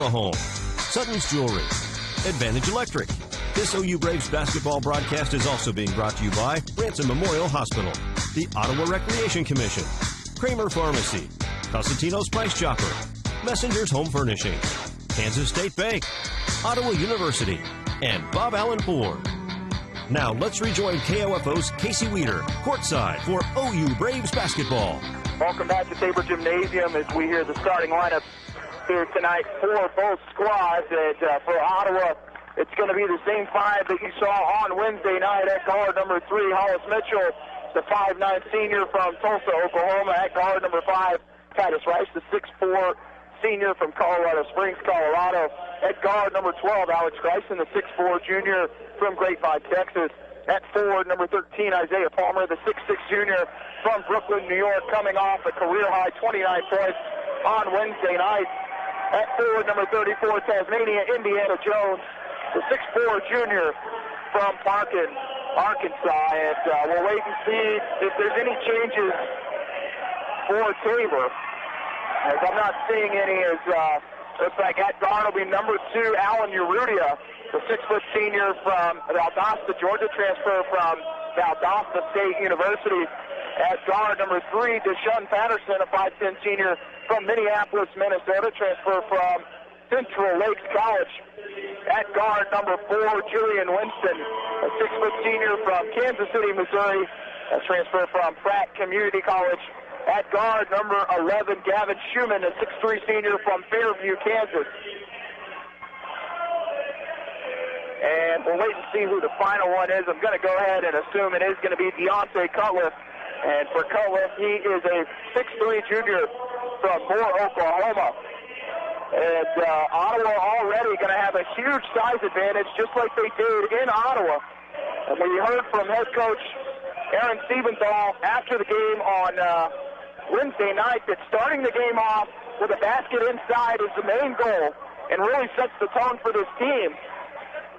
Home, Sutton's Jewelry, Advantage Electric. This OU Braves basketball broadcast is also being brought to you by Ransom Memorial Hospital, the Ottawa Recreation Commission, Kramer Pharmacy, Cosentino's Price Chopper, Messenger's Home Furnishings, Kansas State Bank, Ottawa University, and Bob Allen Ford. Now let's rejoin KOFO's Casey Weeder, courtside for OU Braves basketball. Welcome back to Tabor Gymnasium as we hear the starting lineup here tonight for both squads. And for Ottawa, it's going to be the same five that you saw on Wednesday night. At guard number 3, Hollis Mitchell, the 5'9" senior from Tulsa, Oklahoma. At guard number 5, Titus Rice, the 6'4" senior from Colorado Springs, Colorado. At guard number 12, Alex Greisen, the 6'4" junior from Grapevine, Texas. At forward, number 13, Isaiah Palmer, the 6'6" junior from Brooklyn, New York, coming off a career-high 29 points on Wednesday night. At forward, number 34, Tasmania, Indiana Jones, the 6'4" junior from Parkin, Arkansas. And we'll wait and see if there's any changes for Tabor. As I'm not seeing any, as looks like at guard will be number 2, Alan Urrutia, the 6' senior from Valdosta, Georgia, transfer from Valdosta State University. At guard number 3, Deshaun Patterson, a 5'10" senior from Minneapolis, Minnesota, transfer from Central Lakes College. At guard number 4, Julian Winston, a 6' senior from Kansas City, Missouri, a transfer from Pratt Community College. At guard number 11, Gavin Schumann, a 6'3" senior from Fairview, Kansas. And we'll wait and see who the final one is. I'm going to go ahead and assume it is going to be Deontay Cutliff. And for Cutliff, he is a 6'3" junior from Moore, Oklahoma. And Ottawa already going to have a huge size advantage, just like they did in Ottawa. And we heard from head coach Aaron Siebenthal after the game on Wednesday night that starting the game off with a basket inside is the main goal and really sets the tone for this team.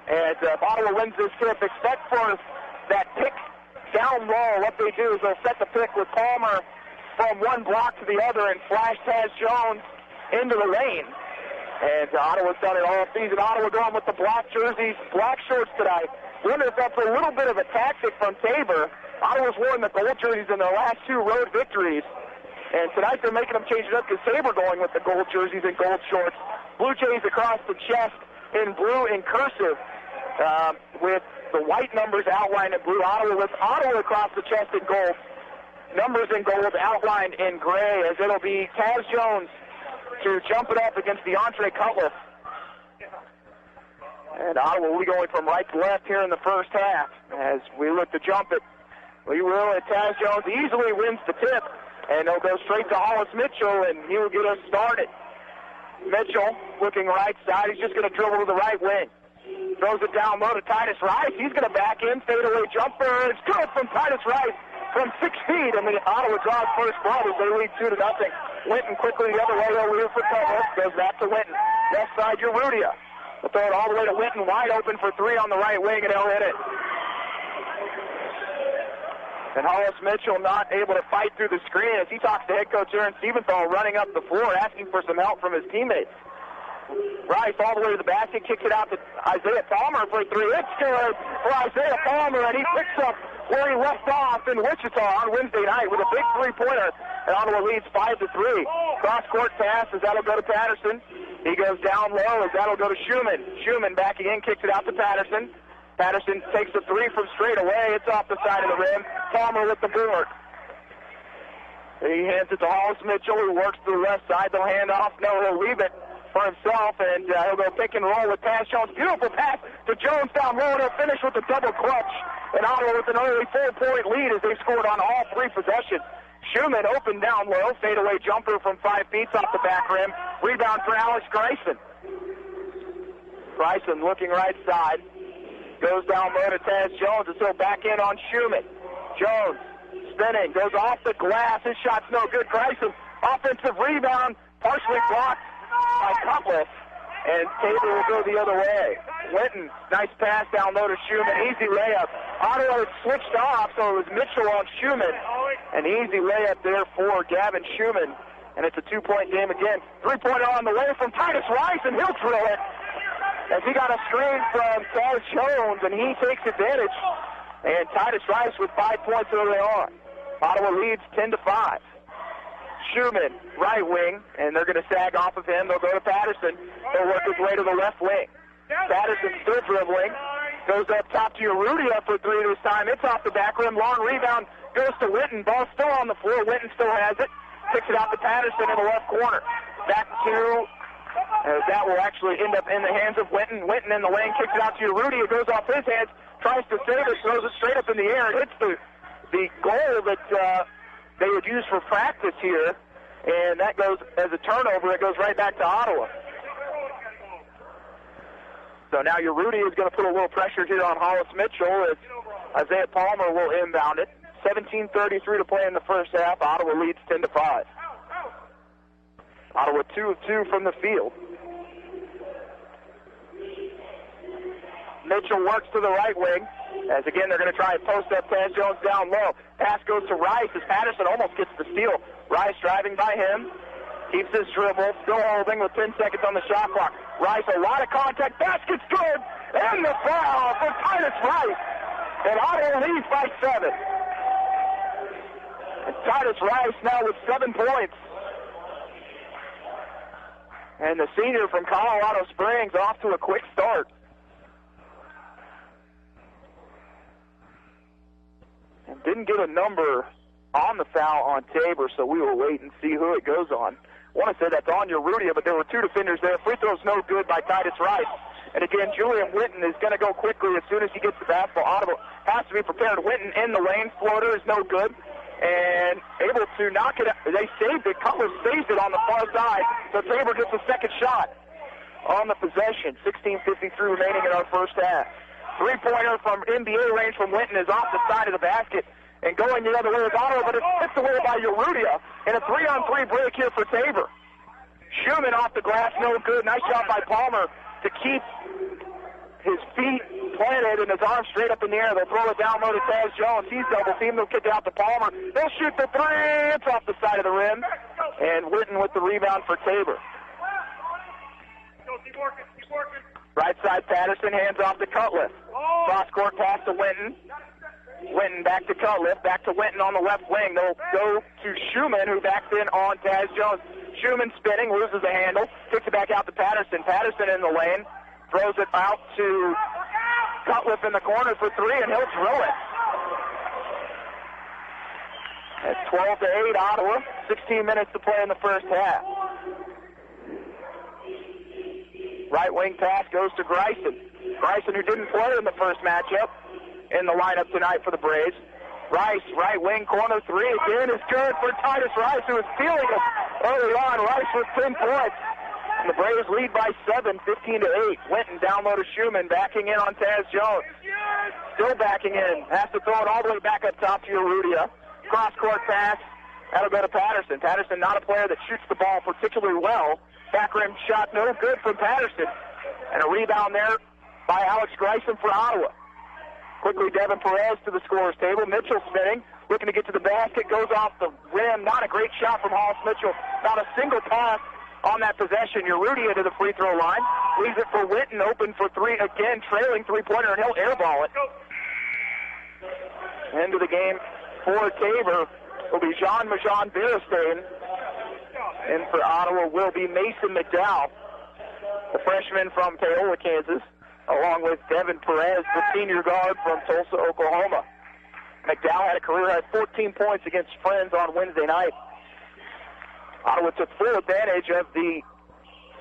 And if Ottawa wins this tip, expect for that pick down low. What they do is they'll set the pick with Palmer from one block to the other and flash Taz Jones into the lane. And Ottawa's done it all season. Ottawa going with the black jerseys, black shorts tonight. Wonder if that's a little bit of a tactic from Tabor. Ottawa's worn the gold jerseys in their last 2 road victories. And tonight they're making them change it up because Tabor going with the gold jerseys and gold shorts. Blue Jays across the chest in blue in cursive with the white numbers outlined in blue. Ottawa with Ottawa across the chest in gold. Numbers in gold outlined in gray, as it'll be Taz Jones to jump it up against DeAndre Cutliff. And Ottawa will be going from right to left here in the first half as we look to jump it. We will, and Taz Jones easily wins the tip, and he'll go straight to Hollis Mitchell, and he will get us started. Mitchell looking right side. He's just going to dribble to the right wing. Throws it down low to Titus Rice. He's going to back in, fadeaway jumper. It's good from Titus Rice from 6 feet, and the Ottawa draws first blood as they lead 2-0. Winton quickly the other way over here for Cutliff. Goes back to Winton. Left side, Urrutia. They'll throw it all the way to Winton, wide open for 3 on the right wing, and he'll hit it. And Hollis Mitchell not able to fight through the screen as he talks to head coach Aaron Siebenthal, running up the floor, asking for some help from his teammates. Rice all the way to the basket, kicks it out to Isaiah Palmer for 3. It's good for Isaiah Palmer, and he picks up where he left off in Wichita on Wednesday night with a big 3-pointer. And Ottawa leads 5-3. Cross-court pass as that'll go to Patterson. He goes down low as that'll go to Schumann. Schumann backing in, kicks it out to Patterson. Patterson takes the 3 from straight away. It's off the side of the rim. Palmer with the board. He hands it to Hollis Mitchell, who works to the left side. They'll hand off. No, he'll leave it for himself, and he'll go pick and roll with Taz Jones. Beautiful pass to Jones down low, and he'll finish with a double clutch. And Ottawa with an early 4-point lead as they scored on all 3 possessions. Schumann open down low, fadeaway jumper from 5 feet off the back rim. Rebound for Alex Greisen. Greisen looking right side. Goes down low to Taz Jones, and so back in on Schumann. Jones spinning, goes off the glass. His shot's no good. Greisen, offensive rebound, partially blocked by Cutliff, and Tabor will go the other way. Winton, nice pass down low to Schumann, easy layup. Ottawa had switched off, so it was Mitchell on Schumann. An easy layup there for Gavin Schumann. and it's a 2-point game again. 3-pointer on the way from Titus Rice, and he'll drill it. As he got a screen from Taz Jones, and he takes advantage. And Titus Rice with 5 points early on. Ottawa leads 10-5. Schumann, right wing, and they're going to sag off of him. They'll go to Patterson. He'll work his way to the left wing. Patterson still dribbling. Goes up top to Urrutia for three this time. It's off the back rim. Long rebound goes to Winton. Ball still on the floor. Winton still has it. Kicks it out to Patterson in the left corner. Back to, that will actually end up in the hands of Winton. Winton in the lane, kicks it out to Urrutia. It goes off his hands. Tries to save it. Throws it straight up in the air. It hits the goal that they would use for practice here. And that goes as a turnover. It goes right back to Ottawa. So now Urrutia is going to put a little pressure here on Hollis Mitchell as Isaiah Palmer will inbound it. 17:33 to play in the first half. Ottawa leads 10-5. Ottawa 2 of 2 from the field. Mitchell works to the right wing. As again, they're going to try and post up Taz Jones down low. Pass goes to Rice as Patterson almost gets the steal. Rice driving by him. Keeps his dribble. Still holding with 10 seconds on the shot clock. Rice, a lot of contact. Basket's good. And the foul for Titus Rice. And Ottawa leads by 7. And Titus Rice now with 7 points. And the senior from Colorado Springs off to a quick start. And didn't get a number on the foul on Tabor, so we will wait and see who it goes on. I want to say that's on Urrutia, but there were 2 defenders there. Free throw's no good by Titus Rice. And again, Julian Winton is going to go quickly as soon as he gets the basketball. Ottawa has to be prepared. Winton in the lane. Floater is no good. And able to knock it out. They saved it. Cutler saved it on the far side. So Tabor gets a second shot on the possession. 16:53 remaining in our first half. 3-pointer from NBA range from Winton is off the side of the basket. And going the other way is Ottawa, but it's tipped away by Urrutia. And a 3-on-3 break here for Tabor. Schumann off the glass, no good. Nice shot by Palmer to keep his feet planted and his arms straight up in the air. They'll throw it down low to Taz Jones. He's double teamed. They'll kick it out to Palmer. They'll shoot the three. It's off the side of the rim. And Winton with the rebound for Tabor. Keep working. Right side Patterson, hands off to Cutliff. Cross court pass to Winton. Winton back to Cutliff, back to Winton on the left wing. They'll go to Schumann, who backs in on Taz Jones. Schumann spinning, loses the handle, kicks it back out to Patterson. Patterson in the lane, throws it out to Cutliff in the corner for three, and he'll drill it. It's 12-8 Ottawa, 16 minutes to play in the first half. Right wing pass goes to Greisen. Greisen, who didn't play in the first matchup, in the lineup tonight for the Braves. Rice, right wing, corner three again is good for Titus Rice, who was stealing it early on. Rice with 10 points. And the Braves lead by 7, 15-8. Winton down low to Schumann, backing in on Taz Jones. Still backing in. Has to throw it all the way back up top to Urrutia. Cross-court pass. That'll go to Patterson. Patterson, not a player that shoots the ball particularly well. Back rim shot, no good from Patterson. And a rebound there by Alex Greisen for Ottawa. Quickly, Devin Perez to the scorer's table. Mitchell spinning, looking to get to the basket, goes off the rim. Not a great shot from Hollis Mitchell. Not a single pass on that possession. Urrutia to the free throw line. Leaves it for Winton, open for three again, trailing three-pointer, and he'll airball it. End of the game for Tabor will be Jean-Majon Beristain. And for Ottawa will be Mason McDowell, the freshman from Paola, Kansas, along with Devin Perez, the senior guard from Tulsa, Oklahoma. McDowell had a career-high 14 points against Friends on Wednesday night. Ottawa took full advantage of the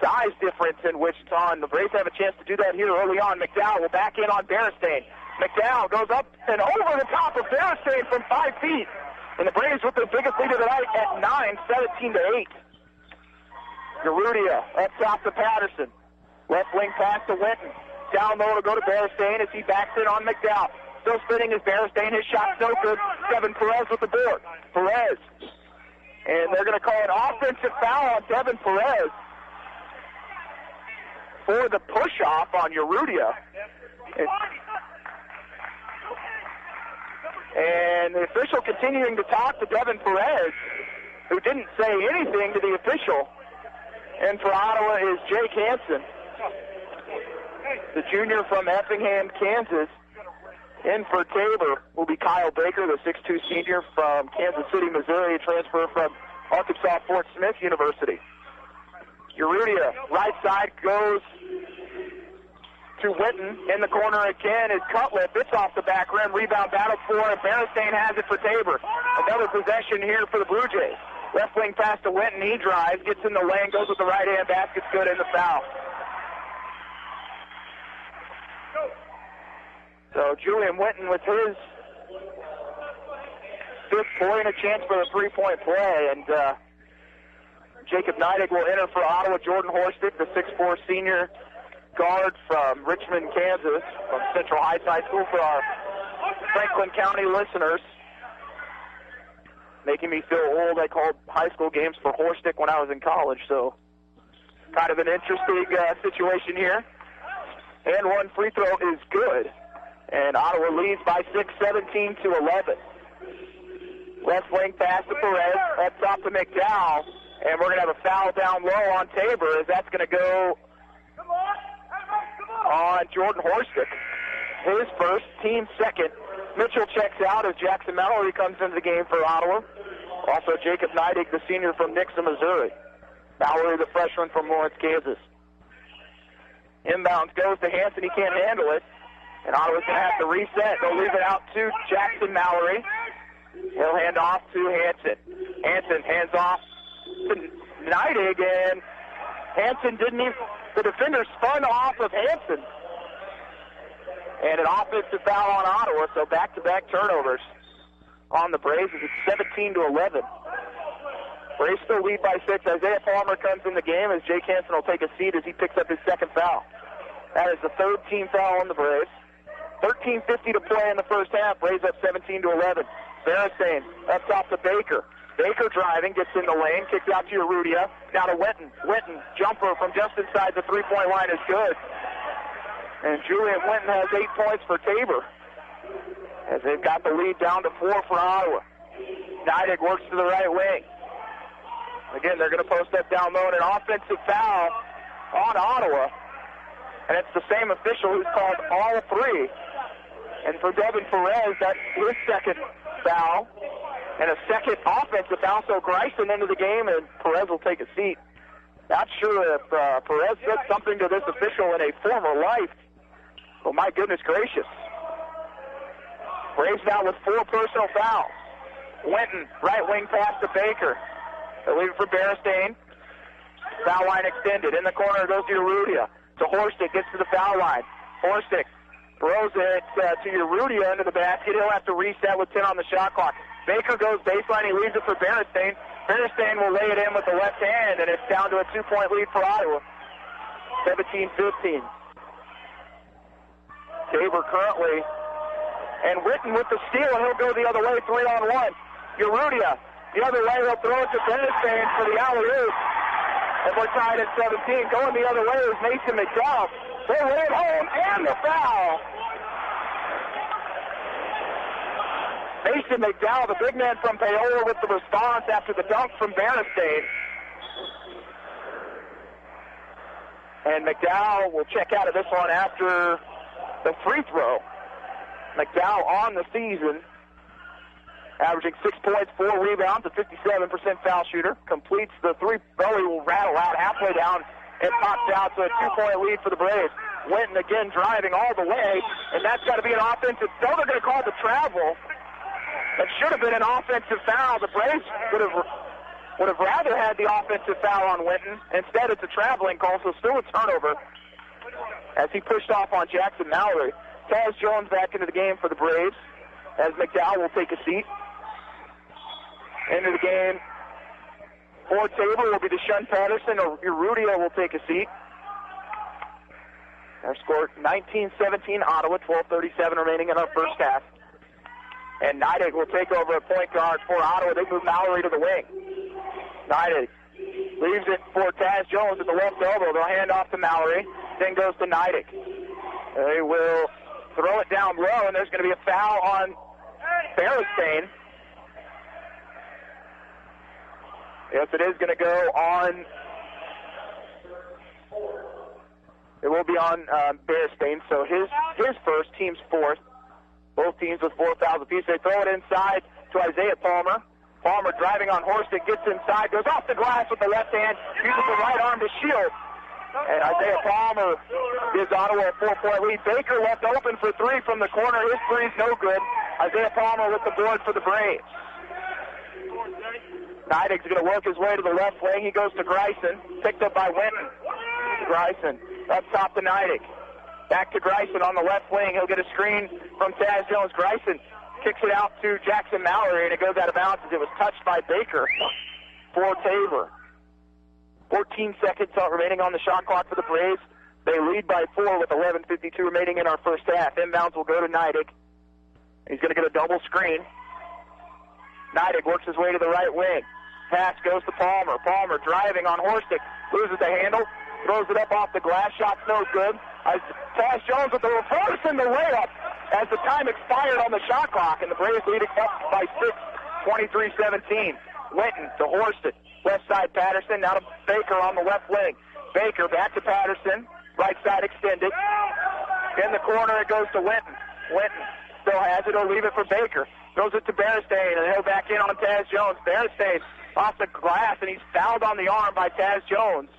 size difference in Wichita, and the Braves have a chance to do that here early on. McDowell will back in on Beristain. McDowell goes up and over the top of Beristain from 5 feet. And the Braves with their biggest lead of the night at 9, 17-8. Urrutia up top to Patterson. Left wing pass to Winton. Down low to go to Beristain as he backs in on McDowell. Still spinning is Beristain. His shot's no good. Devin Perez with the board. Perez. And they're going to call an offensive foul on Devin Perez for the push-off on Urrutia. And the official continuing to talk to Devin Perez. who didn't say anything to the official. And for Ottawa is Jake Hansen, the junior from Effingham, Kansas. In for Tabor will be Kyle Baker, the 6'2 senior from Kansas City, Missouri, a transfer from Arkansas Fort Smith University. Urrutia, right side, goes to Witten. In the corner again is Cutlet. It's off the back rim. Rebound battle for it. Beristain has it for Tabor. Another possession here for the Blue Jays. Left wing pass to Witten. He drives, gets in the lane, goes with the right hand. Basket's good in the foul. So Julian Witten with his fifth point, a chance for a three-point play. And Jacob Neidig will enter for Ottawa. Jordan Horstick, the 6'4 senior guard from Richmond, Kansas, from Central Heights High School for our Franklin County listeners. Making me feel old. I called high school games for Horstick when I was in college, so kind of an interesting situation here. And one free throw is good. And Ottawa leads by 6, 17-11. Left wing pass to Perez, up top to McDowell, and we're going to have a foul down low on Tabor, as that's going to go on Jordan Horstick. His first, team second. Mitchell checks out as Jackson Mallory comes into the game for Ottawa. Also Jacob Neidig, the senior from Nixa, Missouri. Mallory, the freshman from Lawrence, Kansas. Inbounds goes to Hansen. He can't handle it. And Ottawa's going to have to reset. They'll leave it out to Jackson Mallory. He'll hand off to Hansen. Hansen hands off to Neidig, and Hansen didn't even... The defender spun off of Hansen. And an offensive foul on Ottawa, so back-to-back turnovers on the Braves. It's 17-11. Braves still lead by 6. Isaiah Palmer comes in the game as Jake Hansen will take a seat as he picks up his second foul. That is the third team foul on the Braves. 13:50 to play in the first half. Braves up 17-11. Beristain up top to Baker. Baker driving, gets in the lane, kicks out to Urrutia. Now to Witten. Witten, jumper from just inside the three-point line is good. And Julian Witten has 8 points for Tabor, as they've got the lead down to 4 for Ottawa. Neidig works to the right wing. Again, they're going to post up down low, and an offensive foul on Ottawa. And it's the same official who's called all three. And for Devin Perez, that's his second foul. And a second offensive foul, so Greisen into the game, and Perez will take a seat. Not sure if Perez said something to this official in a former life. Well, my goodness gracious. Braves now with 4 personal fouls. Witten, right wing pass to Baker. They leave it for Beristain. Foul line extended. In the corner goes to Urrutia. To Horstick, gets to the foul line. Horstick throws it to Urrutia into the basket. He'll have to reset with 10 on the shot clock. Baker goes baseline. He leaves it for Beristain. Beristain will lay it in with the left hand, and it's down to a 2-point lead for Ottawa. 17-15. Tabor currently. And Witten with the steal, and he'll go the other way, 3-on-1. Urrutia, the other way, he'll throw it to Beristain for the alley-oop. And we're tied at 17. Going the other way is Mason McDowell. They lay it home, and the foul. Mason McDowell, the big man from Paola, with the response after the dunk from Beristain. And McDowell will check out of this one after the free throw. McDowell on the season, averaging 6 points, 4 rebounds, a 57% foul shooter. Completes the three. Belly will rattle out halfway down. It pops out to a 2-point lead for the Braves. Witten again driving all the way, and that's got to be an offensive. So they're going to call the travel. That should have been an offensive foul. The Braves would have rather had the offensive foul on Witten. Instead, it's a traveling call, so still a turnover as he pushed off on Jackson Mallory. Taz Jones back into the game for the Braves as McDowell will take a seat. Into the game for Tabor will be Deshaun Patterson, or Urrutia will take a seat. Our score 19-17 Ottawa, 12:37 remaining in our first half. And Neidig will take over at point guard for Ottawa. They move Mallory to the wing. Neidig leaves it for Taz Jones at the left elbow. They'll hand off to Mallory. Then goes to Neidig. They will throw it down low, and there's going to be a foul on Beristain. Yes, it is going to go on. It will be on Bearstein, so his first, team's fourth. Both teams with 4 fouls apiece. They throw it inside to Isaiah Palmer. Palmer driving on Horstick, gets inside, goes off the glass with the left hand, uses the right arm to shield. And Isaiah Palmer gives Ottawa a 4-point lead. Baker left open for three from the corner. His three's no good. Isaiah Palmer with the board for the Braves. Neidig's going to work his way to the left wing. He goes to Greisen, picked up by Winton. Greisen up top to Neidig. Back to Greisen on the left wing. He'll get a screen from Taz Jones. Greisen kicks it out to Jackson Mallory, and it goes out of bounds as it was touched by Baker for Tabor. 14 seconds remaining on the shot clock for the Braves. They lead by 4 with 11:52 remaining in our first half. Inbounds will go to Neidig. He's going to get a double screen. Neidig works his way to the right wing. Pass goes to Palmer. Palmer driving on Horstick. Loses the handle. Throws it up off the glass. Shot's no good. Taz Jones with the reverse and the layup as the time expired on the shot clock, and the Braves leading up by 6, 23-17. Winton to Horstick. Left side Patterson. Now to Baker on the left wing. Baker back to Patterson. Right side extended. In the corner it goes to Winton. Winton still has it. He'll leave it for Baker. Throws it to Bearstein, and he'll back in on Taz Jones. Bearstein off the glass, and he's fouled on the arm by Taz Jones.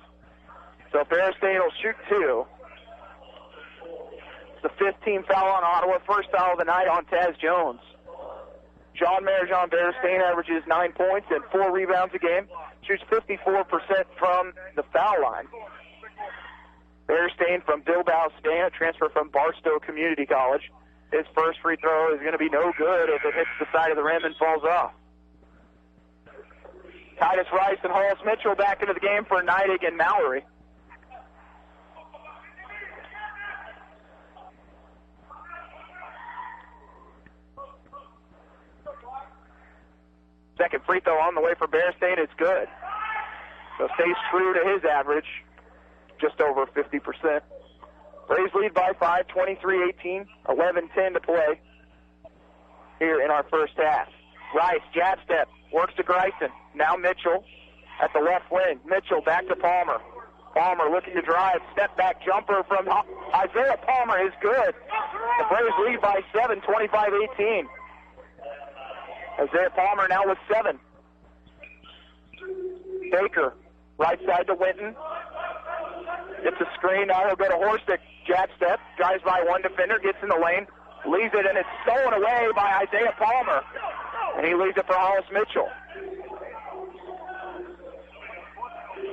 So Bearstein will shoot 2. It's the 15th foul on Ottawa. First foul of the night on Taz Jones. John Bearstein averages 9 points and 4 rebounds a game. Shoots 54% from the foul line. Bearstein from Bilbao, Spain, a transfer from Barstow Community College. His first free throw is going to be no good if it hits the side of the rim and falls off. Titus Rice and Hollis Mitchell back into the game for Neidig and Mallory. Second free throw on the way for Bearstein. It's good. So stays true to his average, just over 50%. Braves lead by 5, 23-18, 11-10 to play here in our first half. Rice, jab step, works to Greisen. Now Mitchell at the left wing. Mitchell back to Palmer. Palmer looking to drive. Step back jumper from Isaiah Palmer is good. The Braves lead by 7, 25-18. Isaiah Palmer now with 7. Baker, right side to Winton. Gets a screen, now he'll go to Horstick. Jab step, drives by one defender, gets in the lane, leaves it, and it's stolen away by Isaiah Palmer. And he leaves it for Hollis Mitchell.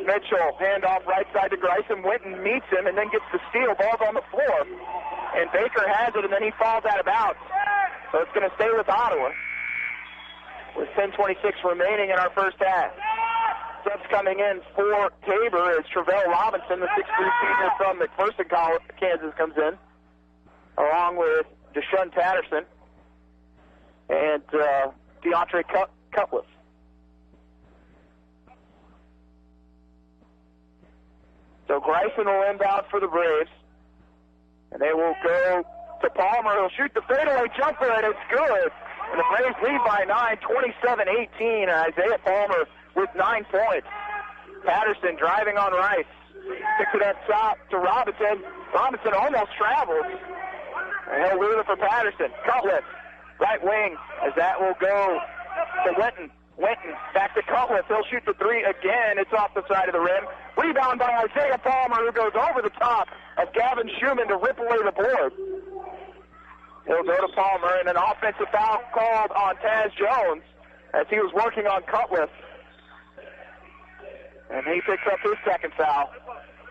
Mitchell, handoff right side to Greisen. Winton meets him and then gets the steal. Ball's on the floor. And Baker has it, and then he falls out of bounds. So it's going to stay with Ottawa with 10:26 remaining in our first half. Subs coming in for Tabor is Travell Robinson, the 6'3" senior from McPherson College, Kansas, comes in, along with Deshaun Patterson and DeAndre Cutlass. So Greisen will inbound for the Braves, and they will go to Palmer. He'll shoot the fadeaway jumper, and it's good. And the Braves lead by 9, 27-18. Isaiah Palmer with 9 points. Patterson driving on Rice. Picks it up top to Robinson. Robinson almost travels. And he'll leave it for Patterson. Cutlass, right wing, as that will go to Winton. Winton back to Cutlass. He'll shoot the 3 again. It's off the side of the rim. Rebound by Isaiah Palmer, who goes over the top of Gavin Schumann to rip away the board. He'll go to Palmer, and an offensive foul called on Taz Jones as he was working on Cutlass. And he picks up his second foul.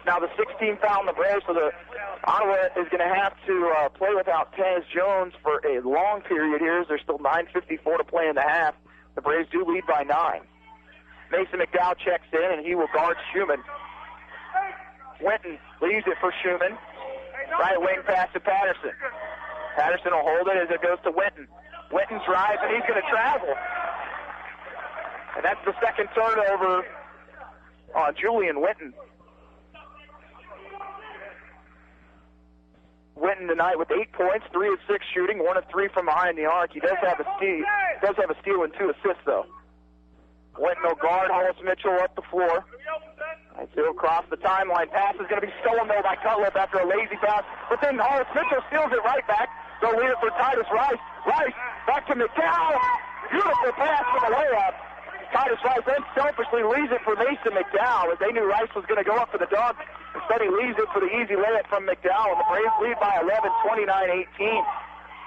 Now the 16th foul on the Braves, so the Ottawa is going to have to play without Taz Jones for a long period here, as there's still 9:54 to play in the half. The Braves do lead by 9. Mason McDowell checks in, and he will guard Schumann. Winton leaves it for Schumann. Right wing pass to Patterson. Patterson will hold it as it goes to Winton. Winton drives, and he's going to travel. And that's the second turnover on Julian Winton. Winton tonight with 8 points, 3 of 6 shooting, 1 of 3 from behind the arc. He does have a steal and 2 assists, though. Winton will guard Hollis Mitchell up the floor. And so across the timeline. Pass is going to be stolen, though, by Cutliff after a lazy pass. But then Hollis Mitchell steals it right back. They'll lead it for Titus Rice. Rice back to McDowell. Beautiful pass for the layup. Titus Rice then selfishly leaves it for Mason McDowell as they knew Rice was going to go up for the dunk. Instead, he leaves it for the easy layup from McDowell. The Braves lead by 11, 29-18.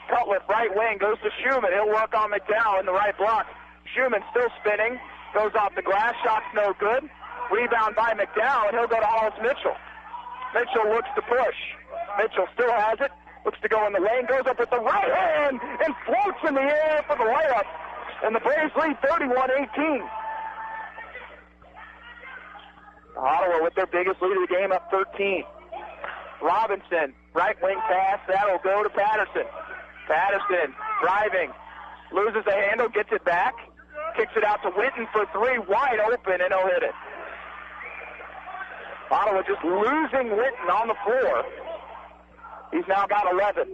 Cutliff, right wing, goes to Schumann. He'll work on McDowell in the right block. Schumann still spinning. Goes off the glass. Shot's no good. Rebound by McDowell, and he'll go to Hollis Mitchell. Mitchell looks to push. Mitchell still has it. Looks to go in the lane. Goes up with the right hand and floats in the air for the layup. And the Braves lead 31-18. Ottawa with their biggest lead of the game, up 13. Robinson, right wing pass. That'll go to Patterson. Patterson driving. Loses the handle, gets it back. Kicks it out to Winton for three. Wide open, and he'll hit it. Ottawa just losing Winton on the floor. He's now got 11.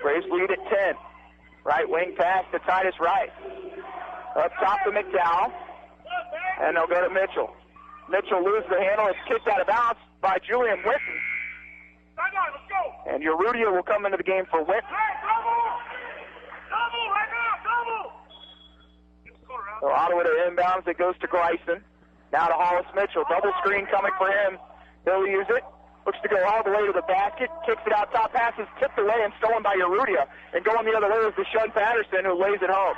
Braves lead at 10. Right wing pass to Titus Rice. Up top to McDowell. And they'll go to Mitchell. Mitchell loses the handle. It's kicked out of bounds by Julian Winton. And Urrutia will come into the game for Winton. So Ottawa to inbounds. It goes to Greisen. Now to Hollis Mitchell. Double screen coming for him. He'll use it. Looks to go all the way to the basket. Kicks it out top. Passes tipped away and stolen by Urrutia. And going the other way is Deshaun Patterson, who lays it home.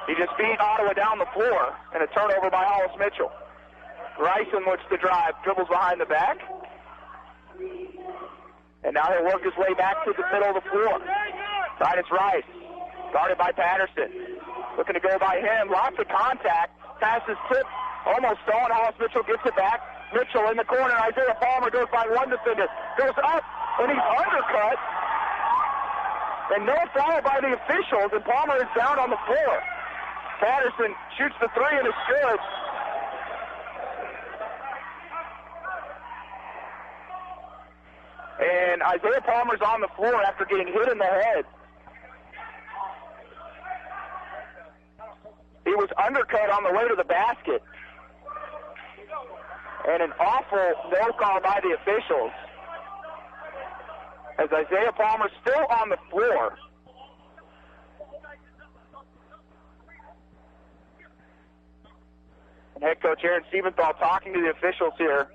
He just beat Ottawa down the floor. And a turnover by Hollis Mitchell. Greisen looks to drive. Dribbles behind the back. And now he'll work his way back to the middle of the floor. Titus Rice. Guarded by Patterson. Looking to go by him. Lots of contact. Passes tipped. Almost stolen. Hollis Mitchell gets it back. Mitchell in the corner. Isaiah Palmer goes by one defender. Goes up, and he's undercut. And no foul by the officials, and Palmer is down on the floor. Patterson shoots the three, and it's good. And Isaiah Palmer's on the floor after getting hit in the head. He was undercut on the way to the basket. And an awful no call by the officials. As Isaiah Palmer's still on the floor. And head coach Aaron Siebenthal talking to the officials here.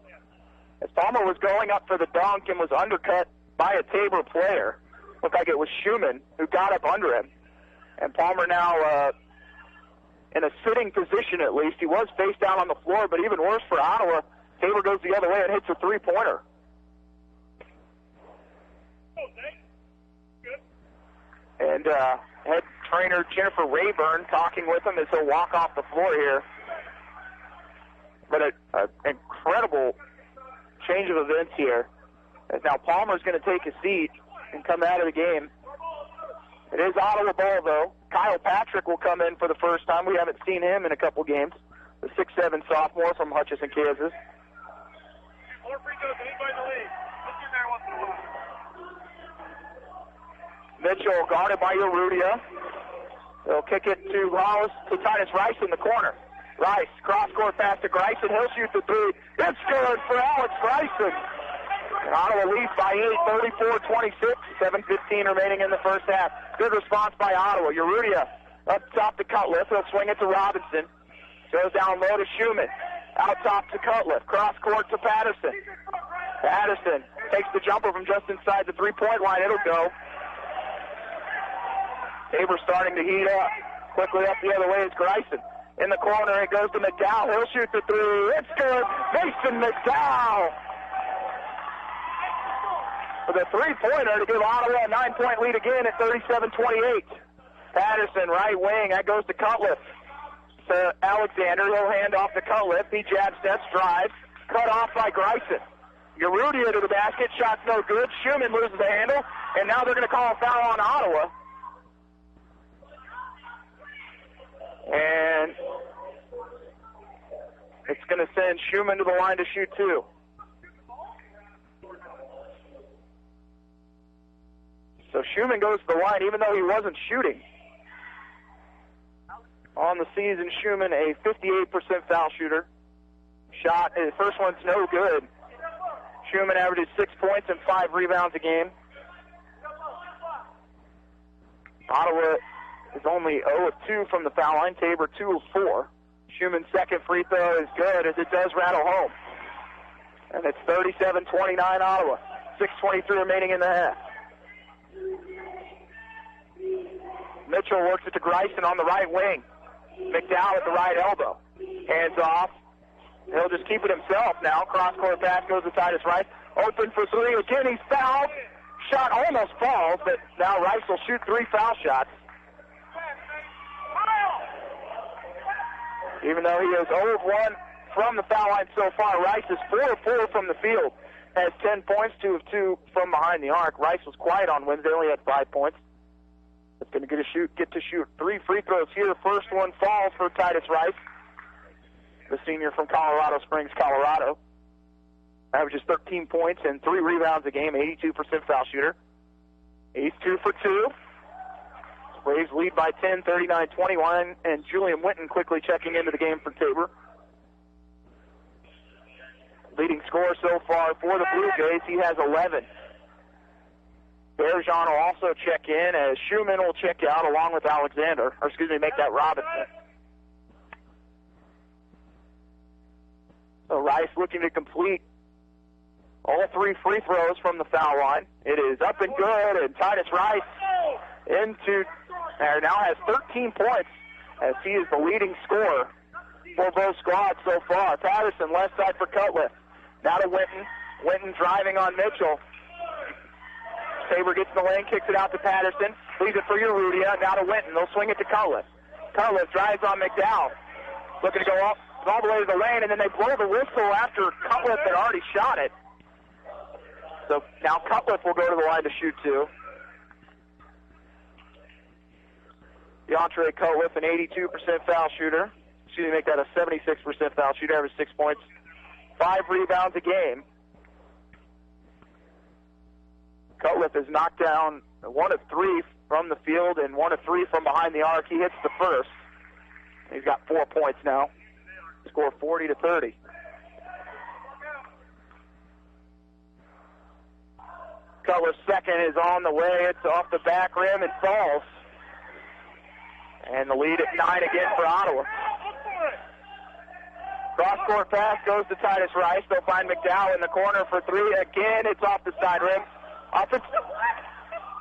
As Palmer was going up for the dunk and was undercut by a Tabor player. Looked like it was Schumann who got up under him. And Palmer now in a sitting position at least. He was face down on the floor, but even worse for Ottawa, Tabor goes the other way and hits a three-pointer. And head trainer Jennifer Rayburn talking with him as he'll walk off the floor here. But an incredible change of events here. As now Palmer's going to take a seat and come out of the game. It is Ottawa ball, though. Kyle Patrick will come in for the first time. We haven't seen him in a couple games. The 6'7" sophomore from Hutchinson, Kansas. More free throws than anybody in the league. Let's get there once in a while. Mitchell guarded by Urrutia. They'll kick it to Titus Rice in the corner. Rice, cross-court pass to Greisen. He'll shoot the three. It's good for Alex Greisen. And Ottawa leads by 8, 34-26. 7:15 remaining in the first half. Good response by Ottawa. Urrutia up top to Cutliff. He'll swing it to Robinson. Goes down low to Schumann. Out top to Cutliff. Cross-court to Patterson. Patterson takes the jumper from just inside the three-point line. It'll go. Tabor starting to heat up. Quickly up the other way is Greisen. In the corner, it goes to McDowell. He'll shoot the three. It's good. Mason McDowell. For the three-pointer to give Ottawa a 9-point lead again at 37-28. Patterson, right wing. That goes to Cutliff. To Alexander. He'll hand off to Cutliff. He jab steps, drives. Cut off by Greisen. Urrutia to the basket. Shot's no good. Schumann loses the handle. And now they're going to call a foul on Ottawa. And it's going to send Schumann to the line to shoot two. So Schumann goes to the line even though he wasn't shooting. On on the season. Schumann, a 58% foul shooter. Shot, his first one's no good. Schumann averages 6 points and 5 rebounds a game. Ottawa is only 0 of 2 from the foul line. Tabor 2 of 4. Schumann's second free throw is good as it does rattle home. And it's 37-29 Ottawa. 6:23 remaining in the half. Mitchell works it to Greisen on the right wing. McDowell at the right elbow. Hands off. He'll just keep it himself now. Cross-court pass goes to Titus Rice. Open for three. Again, he's fouled. Shot almost falls, but now Rice will shoot 3 foul shots. Even though he is 0 of 1 from the foul line so far, Rice is 4 of 4 from the field. Has 10 points, 2 of 2 from behind the arc. Rice was quiet on Wednesday, only had 5 points. It's going to get to shoot 3 free throws here. First one falls for Titus Rice, the senior from Colorado Springs, Colorado. Averages 13 points and 3 rebounds a game, 82% foul shooter. He's 2 for 2. Braves lead by 10, 39-21, and Julian Winton quickly checking into the game for Tabor. Leading scorer so far for the Blue Jays, he has 11. Bergeron will also check in as Schumann will check out along with Alexander, make that Robinson. So Rice looking to complete all 3 free throws from the foul line. It is up and good, and Titus Rice now has 13 points as he is the leading scorer for both squads so far. Patterson left side for Cutliff. Now to Winton. Winton driving on Mitchell. Tabor gets in the lane, kicks it out to Patterson. Leaves it for Urrutia. Now to Winton. They'll swing it to Cutliff. Cutliff drives on McDowell. Looking to go up all the way to the lane, and then they blow the whistle after Cutliff had already shot it. So now Cutliff will go to the line to shoot 2. DeAndre Cutliff, an 82% foul shooter. Make that a 76% foul shooter, averages 6 points, 5 rebounds a game. Cutliff has knocked down 1 of 3 from the field and 1 of 3 from behind the arc. He hits the first. He's got 4 points now. Score 40-30. Cutliff's second is on the way. It's off the back rim and falls. And the lead at 9 again for Ottawa. Cross-court pass goes to Titus Rice. They'll find McDowell in the corner for 3. Again, it's off the side rim.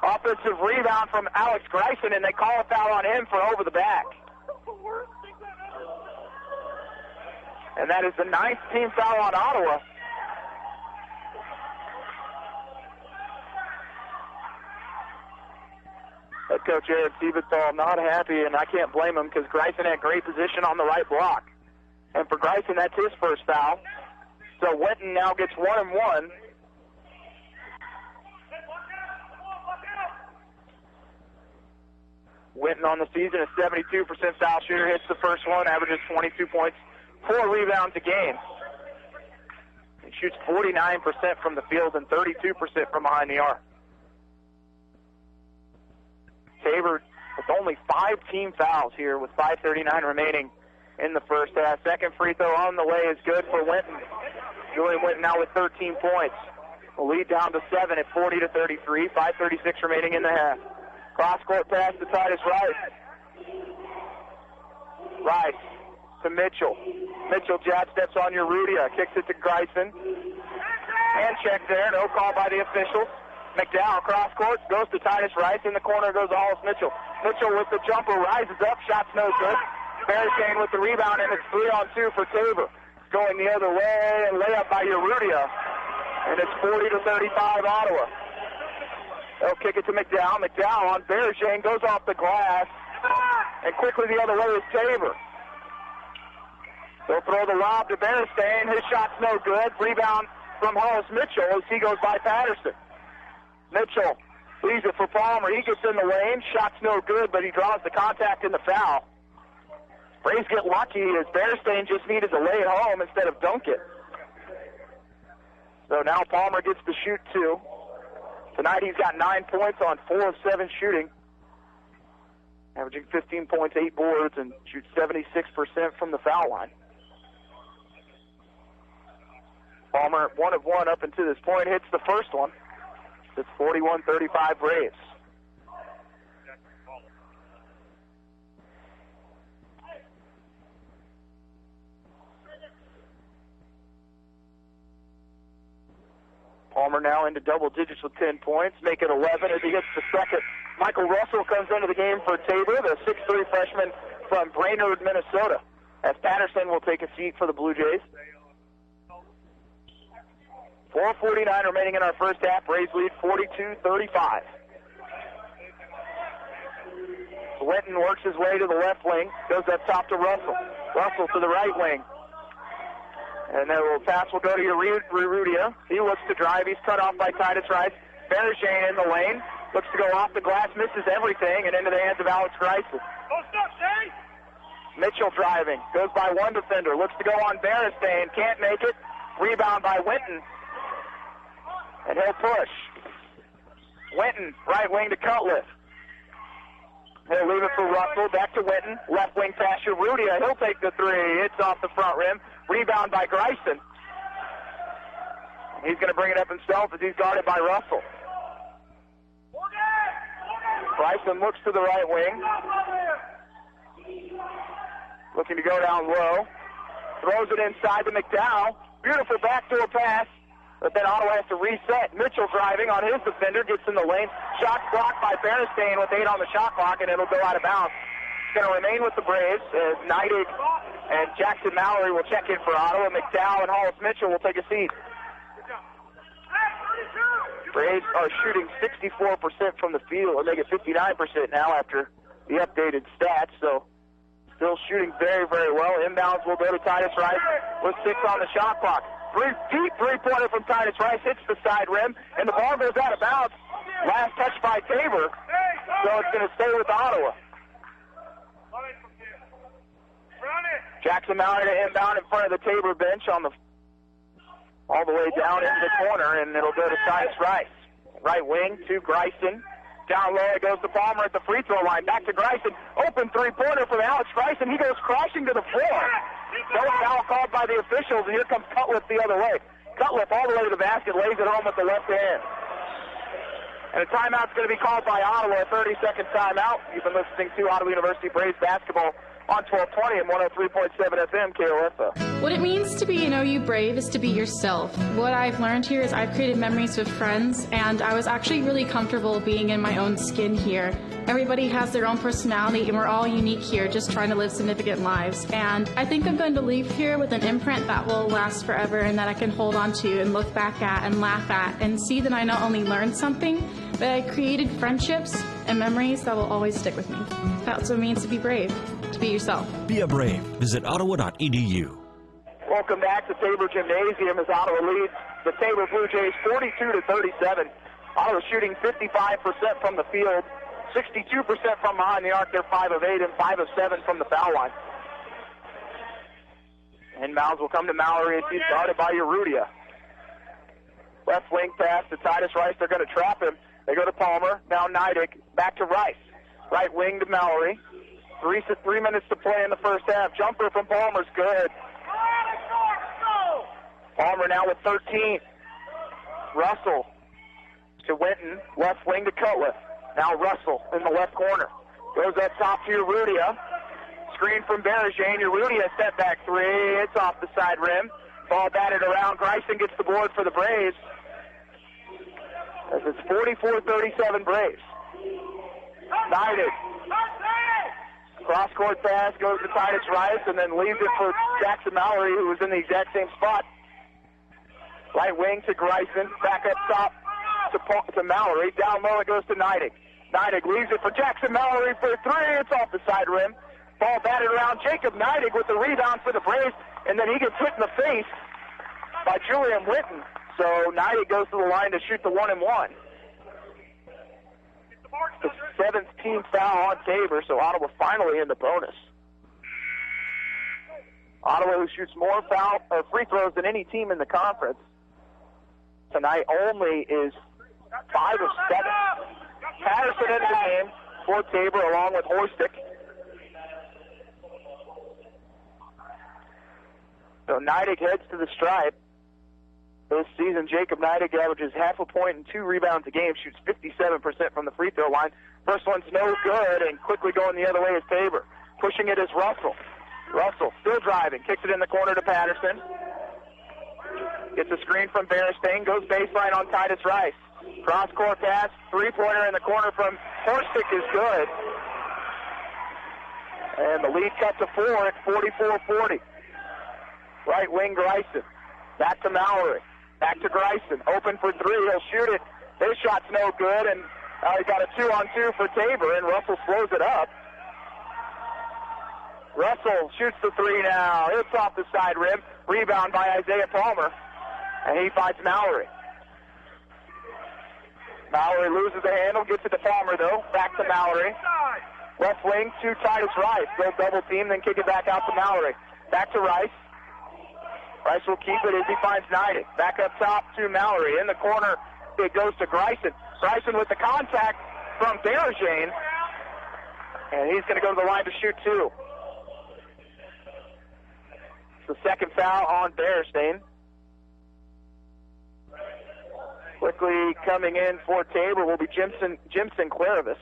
Offensive rebound from Alex Greisen, and they call a foul on him for over the back. And that is the 9th team foul on Ottawa. Head coach Eric Siebenthal not happy, and I can't blame him because Greisen had great position on the right block. And for Greisen, that's his first foul. So Winton now gets 1 and 1. Winton on the season, a 72% foul shooter, hits the first one, averages 22 points, 4 rebounds a game. He shoots 49% from the field and 32% from behind the arc. Tabor with only 5 team fouls here with 5:39 remaining in the first half. Second free throw on the way is good for Winton. Julian Winton now with 13 points. The lead down to 7 at 40-33. 5:36 remaining in the half. Cross-court pass to Titus Rice. Rice to Mitchell. Mitchell jab steps on Urrutia. Kicks it to Greisen. Hand check there. No call by the officials. McDowell cross-court goes to Titus Rice. In the corner goes Hollis Mitchell. Mitchell with the jumper rises up. Shot's no good. Bearshane with the rebound, and it's 3-on-2 for Tabor. It's going the other way, and layup by Urrutia. And it's 40-35 Ottawa. They'll kick it to McDowell. McDowell on Bearshane goes off the glass. And quickly the other way is Tabor. They'll throw the lob to Bearshane. His shot's no good. Rebound from Hollis Mitchell as he goes by Patterson. Mitchell leaves it for Palmer. He gets in the lane. Shot's no good, but he draws the contact in the foul. Braves get lucky as Bearstein just needed to lay it home instead of dunk it. So now Palmer gets to shoot 2. Tonight he's got 9 points on 4 of 7 shooting. averaging 15 points, 8 boards, and shoots 76% from the foul line. Palmer, 1 of 1 up until this point, hits the first one. It's 41-35 Braves. Palmer now into double digits with 10 points, make it 11 as he gets the second. Michael Russell comes into the game for Tabor, the 6'3 freshman from Brainerd, Minnesota, as Patterson will take a seat for the Blue Jays. 4:49 remaining in our first half. Braves lead 42-35. Winton works his way to the left wing, goes up top to Russell. Russell to the right wing. And then the pass will go to Urrutia. He looks to drive. He's cut off by Titus Rice. Bereshane in the lane. Looks to go off the glass, misses everything, and into the hands of Alex Greisen. Mitchell driving. Goes by one defender. Looks to go on Bereshane. Can't make it. Rebound by Winton. And he'll push. Winton, right wing to Cutliff. He'll leave it for Russell. Back to Winton. Left wing pass to Urrutia. He'll take the three. It's off the front rim. Rebound by Greisen. He's going to bring it up himself as he's guarded by Russell. Greisen looks to the right wing. Looking to go down low. Throws it inside to McDowell. Beautiful backdoor pass. But then Ottawa has to reset. Mitchell driving on his defender. Gets in the lane. Shot blocked by Berestein with 8 on the shot clock, and it'll go out of bounds. It's going to remain with the Braves as Neidig and Jackson Mallory will check in for Ottawa. McDowell and Hollis Mitchell will take a seat. Braves are shooting 64% from the field. They'll make it 59% now after the updated stats. So still shooting very, very well. Inbounds will go to Titus Rice with 6 on the shot clock. Deep three-pointer from Titus Rice hits the side rim, and the ball goes out of bounds. Last touch by Tabor, so it's going to stay with Ottawa. Jackson Mallory to inbound in front of the Tabor bench on the all the way down into the corner, and it'll go to Titus Rice. Right wing to Greisen. Down low it goes to Palmer at the free throw line. Back to Greisen. Open three-pointer from Alex Greisen. He goes crashing to the floor. No foul called by the officials, and here comes Cutliff the other way. Cutliff all the way to the basket, lays it home with the left hand. And a timeout's going to be called by Ottawa, a 30-second timeout. You've been listening to Ottawa University Braves basketball on 1220 and 103.7 FM KOFO. What it means to be an OU Brave is to be yourself. What I've learned here is I've created memories with friends, and I was actually really comfortable being in my own skin here. Everybody has their own personality, and we're all unique here, just trying to live significant lives. And I think I'm going to leave here with an imprint that will last forever and that I can hold on to and look back at and laugh at and see that I not only learned something, but I created friendships and memories that will always stick with me. That's what it means to be brave, to be yourself. Be a Brave. Visit ottawa.edu. Welcome back to Tabor Gymnasium as Ottawa leads the Tabor Blue Jays 42-37. Ottawa shooting 55% from the field, 62% from behind the arc. They're 5 of 8 and 5 of 7 from the foul line. Inbounds will come to Mallory as he's guarded by Urrutia. Left wing pass to Titus Rice. They're going to trap him. They go to Palmer. Now Neidig. Back to Rice. Right wing to Mallory. 3 minutes to play in the first half. Jumper from Palmer's good. Palmer now with 13. Russell to Winton. Left wing to Cutliff. Now Russell in the left corner. Goes up top to Urrutia. Screen from Bereshane. Urrutia step back three. It's off the side rim. Ball batted around. Greisen gets the board for the Braves. As it's 44-37 Braves. Neidig. Cross-court pass goes to Titus Rice and then leaves it for Jackson Mallory, who was in the exact same spot. Right wing to Greisen. Back up top to Mallory. Down low it goes to Neidig. Neidig leaves it for Jackson Mallory for three. It's off the side rim. Ball batted around. Jacob Neidig with the rebound for the Braves, and then he gets hit in the face by Julian Winton. So Neidig goes to the line to shoot the 1-and-1. The 7th team foul on Tabor, so Ottawa finally in the bonus. Ottawa, who shoots more free throws than any team in the conference tonight, only is 5 of 7. Patterson into the game. for Tabor along with Horstick. So Neidig heads to the stripe. This season, Jacob Neidig averages half a point and 2 rebounds a game, shoots 57% from the free throw line. First one's no good, and quickly going the other way is Tabor. Pushing it is Russell. Russell still driving, kicks it in the corner to Patterson. Gets a screen from Beristain, goes baseline on Titus Rice. Cross-court pass, three-pointer in the corner from Horstick is good. And the lead cut to 4 at 44-40. Right wing Greisen. Back to Mallory. Back to Greisen. Open for 3. He'll shoot it. His shot's no good, and he got a 2-on-2 for Tabor, and Russell slows it up. Russell shoots the 3 now. It's off the side rim. Rebound by Isaiah Palmer, and he finds Mallory. Mallory loses the handle, gets it to Palmer, though. Back to Mallory. Left wing to Titus Rice. They'll double team, then kick it back out to Mallory. Back to Rice. Rice will keep it as he finds Neidig. Back up top to Mallory. In the corner, it goes to Greisen. Greisen with the contact from Berejane. And he's going to go to the line to shoot 2. It's the second foul on Berejane. Quickly coming in for Tabor will be Jim Sinclairvis.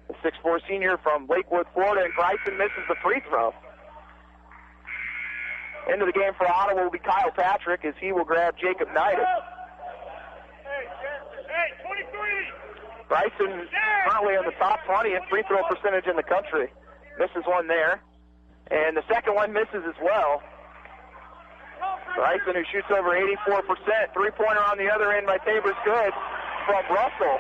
The 6'4 senior from Lakewood, Florida, and Greisen misses the free throw. Into the game for Ottawa will be Kyle Patrick as he will grab Jacob Neidig. Hey, 23! Greisen currently in the top 20 in free throw percentage in the country. Misses one there. And the second one misses as well. Greisen, who shoots over 84%. Three-pointer on the other end by Tabor's good from Russell.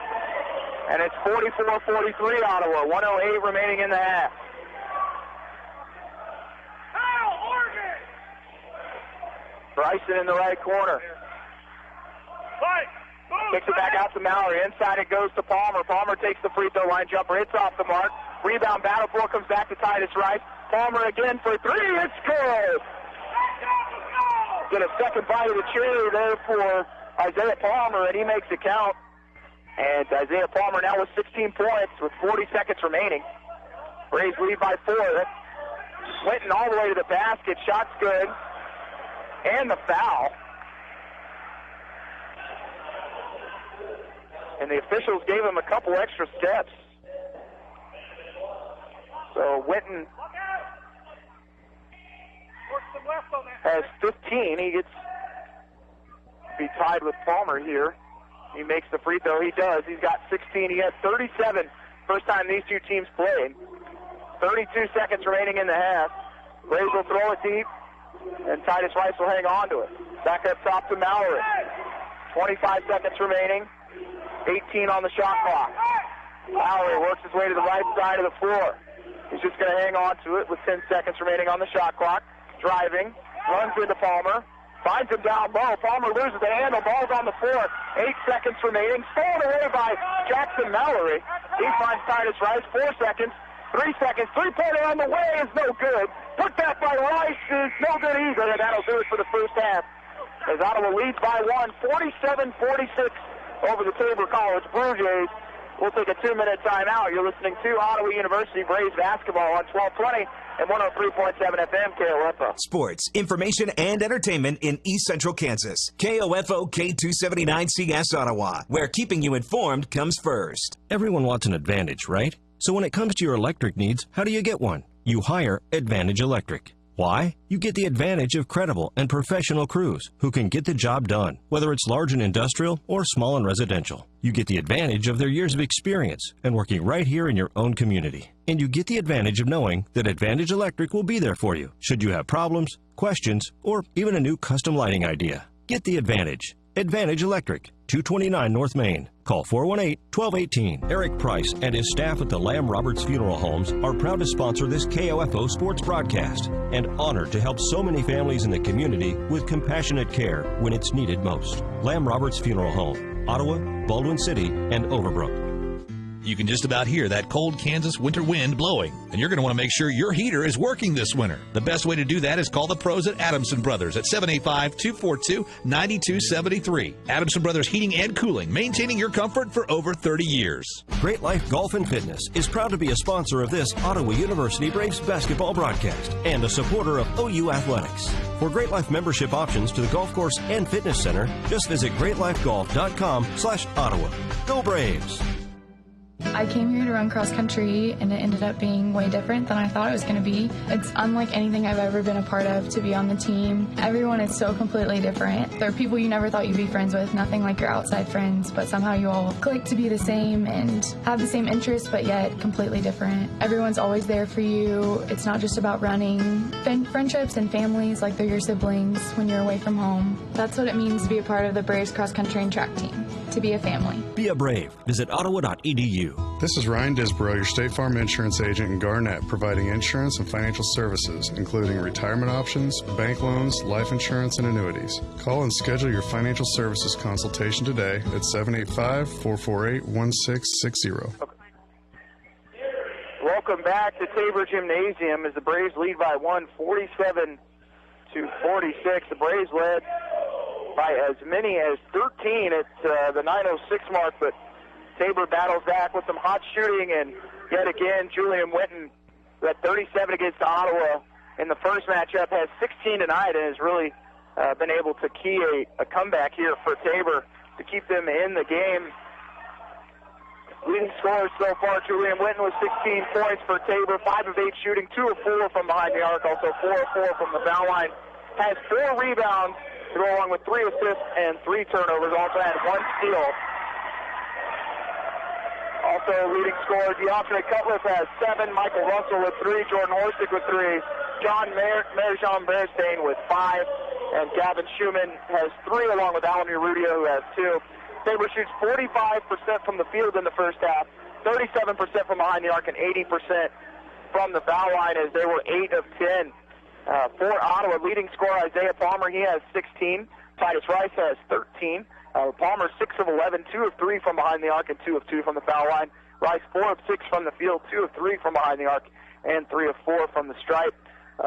And it's 44-43 Ottawa. 1:08 remaining in the half. Greisen in the right corner. Kicks it back out to Mallory. Inside it goes to Palmer. Palmer takes the free throw line jumper. Hits off the mark. Rebound battle for comes back to Titus Rice. Palmer again for 3. It's good. Get a second bite of the cherry there for Isaiah Palmer, and he makes it count. And Isaiah Palmer now with 16 points with 40 seconds remaining. Braves lead by 4. Winton all the way to the basket. Shot's good. And the foul. And the officials gave him a couple extra steps. So Winton has 15. He gets to be tied with Palmer here. He makes the free throw. He does. He's got 16. He has 37 first time these two teams played. 32 seconds remaining in the half. Braves will throw it deep, and Titus Rice will hang on to it. Back up top to Mallory. 25 seconds remaining. 18 on the shot clock. Mallory works his way to the right side of the floor. He's just going to hang on to it with 10 seconds remaining on the shot clock. Driving, runs into Palmer, finds him down low. Palmer loses the handle, ball's on the floor. 8 seconds remaining, stolen away by Jackson Mallory. He finds Titus Rice, 4 seconds, 3 seconds. Three-pointer on the way is no good. Put back by Rice is no good either, and that'll do it for the first half. As Ottawa leads by 1, 47-46 over the Tabor College Blue Jays. We'll take a 2-minute timeout. You're listening to Ottawa University Braves basketball on 1220 and 103.7 FM KOFO. Sports, information, and entertainment in East Central Kansas. KOFO K279CS Ottawa, where keeping you informed comes first. Everyone wants an Advantage, right? So when it comes to your electric needs, how do you get one? You hire Advantage Electric. Why? You get the advantage of credible and professional crews who can get the job done, whether it's large and industrial or small and residential. You get the advantage of their years of experience and working right here in your own community. And you get the advantage of knowing that Advantage Electric will be there for you should you have problems, questions, or even a new custom lighting idea. Get the advantage. Advantage Electric, 229 North Main. Call 418-1218. Eric Price and his staff at the Lamb Roberts Funeral Homes are proud to sponsor this KOFO sports broadcast and honored to help so many families in the community with compassionate care when it's needed most. Lamb Roberts Funeral Home, Ottawa, Baldwin City, and Overbrook. You can just about hear that cold Kansas winter wind blowing, and you're going to want to make sure your heater is working this winter. The best way to do that is call the pros at Adamson Brothers at 785-242-9273. Adamson Brothers Heating and Cooling, maintaining your comfort for over 30 years. Great Life Golf and Fitness is proud to be a sponsor of this Ottawa University Braves basketball broadcast and a supporter of OU Athletics. For Great Life membership options to the golf course and fitness center, just visit greatlifegolf.com/Ottawa. Go Braves! I came here to run cross country, and it ended up being way different than I thought it was going to be. It's unlike anything I've ever been a part of to be on the team. Everyone is so completely different. There are people you never thought you'd be friends with, nothing like your outside friends, but somehow you all click to be the same and have the same interests, but yet completely different. Everyone's always there for you. It's not just about running. Friendships and families, like they're your siblings when you're away from home. That's what it means to be a part of the Braves cross country and track team, to be a family. Be a Brave. Visit ottawa.edu. This is Ryan Disborough, your State Farm insurance agent in Garnett, providing insurance and financial services, including retirement options, bank loans, life insurance, and annuities. Call and schedule your financial services consultation today at 785-448-1660. Welcome back to Tabor Gymnasium as the Braves lead by 47-46. The Braves led by as many as 13 at the 9:06 mark, but Tabor battles back with some hot shooting, and yet again, Julian Winton, who had 37 against Ottawa in the first matchup, has 16 tonight and has really been able to key a comeback here for Tabor to keep them in the game. Leading scorers so far, Julian Winton with 16 points for Tabor, 5 of 8 shooting, 2 of 4 from behind the arc, also 4 of 4 from the foul line. Has 4 rebounds to go along with 3 assists and 3 turnovers, also had 1 steal. Also leading scorer, DeAndre Cutlass has 7, Michael Russell with 3, Jordan Horstick with 3, John Marjan Beristain with 5, and Gavin Schumann has 3, along with Alan Rudio, who has 2. Tabor shoots 45% from the field in the first half, 37% from behind the arc, and 80% from the foul line, as they were 8 of 10. For Ottawa, leading scorer Isaiah Palmer, he has 16. Titus Rice has 13. Palmer 6 of 11, 2 of 3 from behind the arc, and 2 of 2 from the foul line. Rice 4 of 6 from the field, 2 of 3 from behind the arc, and 3 of 4 from the stripe.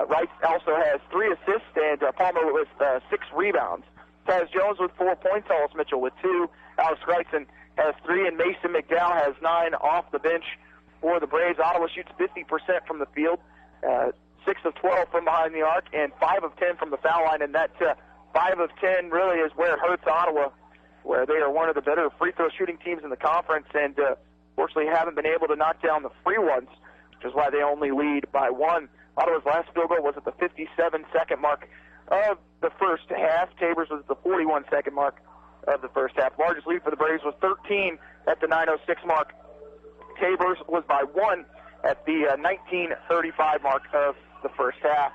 Rice also has 3 assists, and Palmer with 6 rebounds. Taz Jones with 4 points, Ellis Mitchell with 2, Alex Greitzen has 3, and Mason McDowell has 9 off the bench for the Braves. Ottawa shoots 50% from the field, 6 of 12 from behind the arc, and 5 of 10 from the foul line, and that 5 of 10 really is where it hurts Ottawa, where they are one of the better free throw shooting teams in the conference, and fortunately haven't been able to knock down the free ones, which is why they only lead by 1. Ottawa's last field goal was at the 57-second mark of the first half. Tabor's was at the 41-second mark of the first half. Largest lead for the Braves was 13 at the 9:06 mark. Tabor's was by 1 at the 19:35 mark of the first half.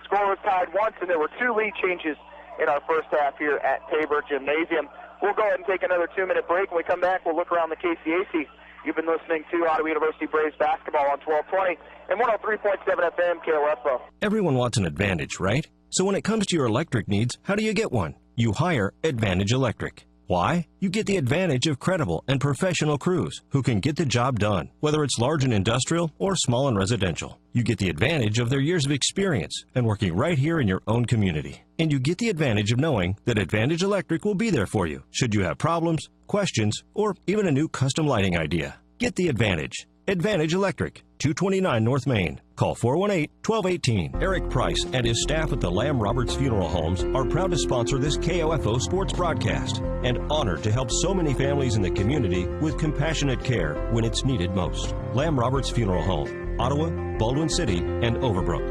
Score was tied once, and there were 2 lead changes in our first half here at Tabor Gymnasium. We'll go ahead and take another 2-minute break. When we come back, we'll look around the KCAC. You've been listening to Ottawa University Braves basketball on 1220 and 103.7 FM KOFO. Everyone wants an Advantage, right? So when it comes to your electric needs, how do you get one? You hire Advantage Electric. Why? You get the advantage of credible and professional crews who can get the job done, whether it's large and industrial or small and residential. You get the advantage of their years of experience and working right here in your own community. And you get the advantage of knowing that Advantage Electric will be there for you should you have problems, questions, or even a new custom lighting idea. Get the advantage. Advantage Electric, 229 North Main. Call 418-1218. Eric Price and his staff at the Lamb Roberts Funeral Homes are proud to sponsor this KOFO sports broadcast and honored to help so many families in the community with compassionate care when it's needed most. Lamb Roberts Funeral Home, Ottawa, Baldwin City, and Overbrook.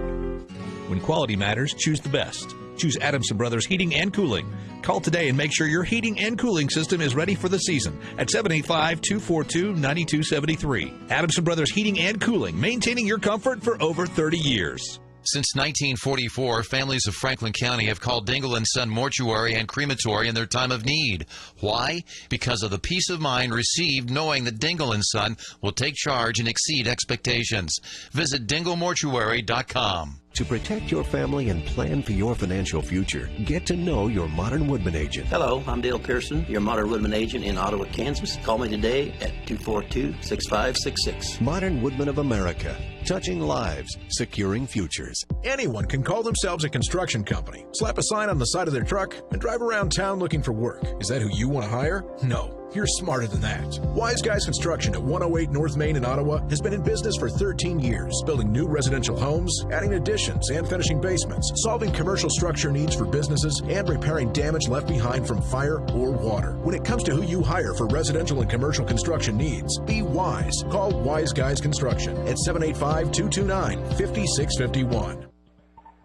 When quality matters, choose the best. Choose Adamson Brothers Heating and Cooling. Call today and make sure your heating and cooling system is ready for the season at 785-242-9273. Adamson Brothers Heating and Cooling, maintaining your comfort for over 30 years. Since 1944, families of Franklin County have called Dingle & Son Mortuary and Crematory in their time of need. Why? Because of the peace of mind received knowing that Dingle & Son will take charge and exceed expectations. Visit dinglemortuary.com. To protect your family and plan for your financial future, get to know your Modern Woodman agent. Hello, I'm Dale Pearson, your Modern Woodman agent in Ottawa, Kansas. Call me today at 242-6566. Modern Woodman of America. Touching lives, securing futures. Anyone can call themselves a construction company, slap a sign on the side of their truck, and drive around town looking for work. Is that who you want to hire? No. You're smarter than that. Wise Guys Construction at 108 North Main in Ottawa has been in business for 13 years, building new residential homes, adding additions and finishing basements, solving commercial structure needs for businesses, and repairing damage left behind from fire or water. When it comes to who you hire for residential and commercial construction needs, be wise. Call Wise Guys Construction at 785-229-5651.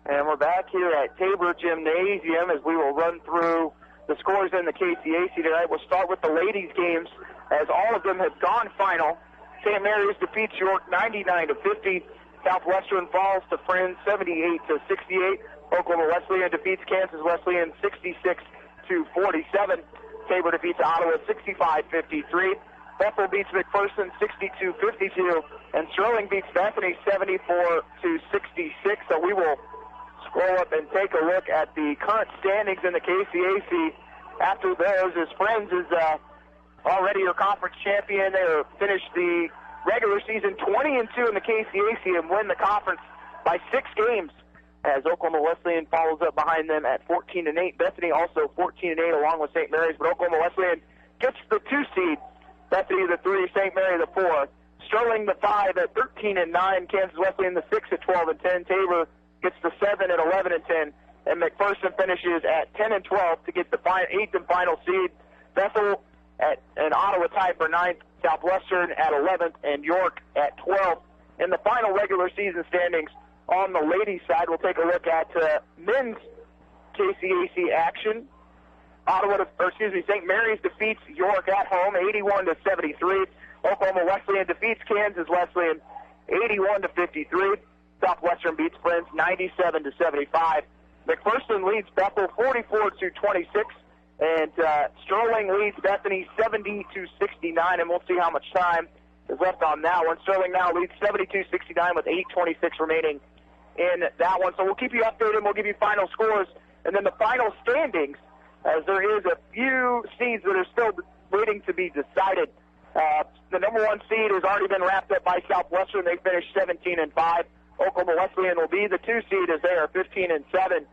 And we're back here at Tabor Gymnasium as we will run through the scores in the KCAC tonight. We'll start with the ladies' games as all of them have gone final. St. Mary's defeats York 99-50. Southwestern falls to Friends 78-68. Oklahoma Wesleyan defeats Kansas Wesleyan 66-47. Tabor defeats Ottawa 65-53. Bethel beats McPherson 62-52. And Sterling beats Bethany 74-66. So we will scroll up and take a look at the current standings in the KCAC. After those, as Friends is already your conference champion. They finished the regular season 20-2 in the KCAC and win the conference by 6 games. As Oklahoma Wesleyan follows up behind them at 14-8. Bethany also 14-8 along with St. Mary's, but Oklahoma Wesleyan gets the 2 seed. Bethany the 3, St. Mary the 4. Sterling the 5 at 13-9. Kansas Wesleyan the 6 at 12-10. Tabor gets the 7 at 11-10. And McPherson finishes at 10-12 to get the 8th and final seed. Bethel and Ottawa tied for 9th. Southwestern at 11th and York at 12th. In the final regular season standings on the ladies' side, we'll take a look at men's KCAC action. St. Mary's defeats York at home 81-73. Oklahoma Wesleyan defeats Kansas Wesleyan 81-53. Southwestern beats Friends 97-75. McPherson leads Bethel 44-26. And Sterling leads Bethany 70-69, and we'll see how much time is left on that one. Sterling now leads 72-69 with 8:26 remaining in that one. So we'll keep you updated. We'll give you final scores, and then the final standings, as there is a few seeds that are still waiting to be decided. The number 1 seed has already been wrapped up by Southwestern. They finished 17-5. Oklahoma Wesleyan will be the 2 seed as they are 15-7.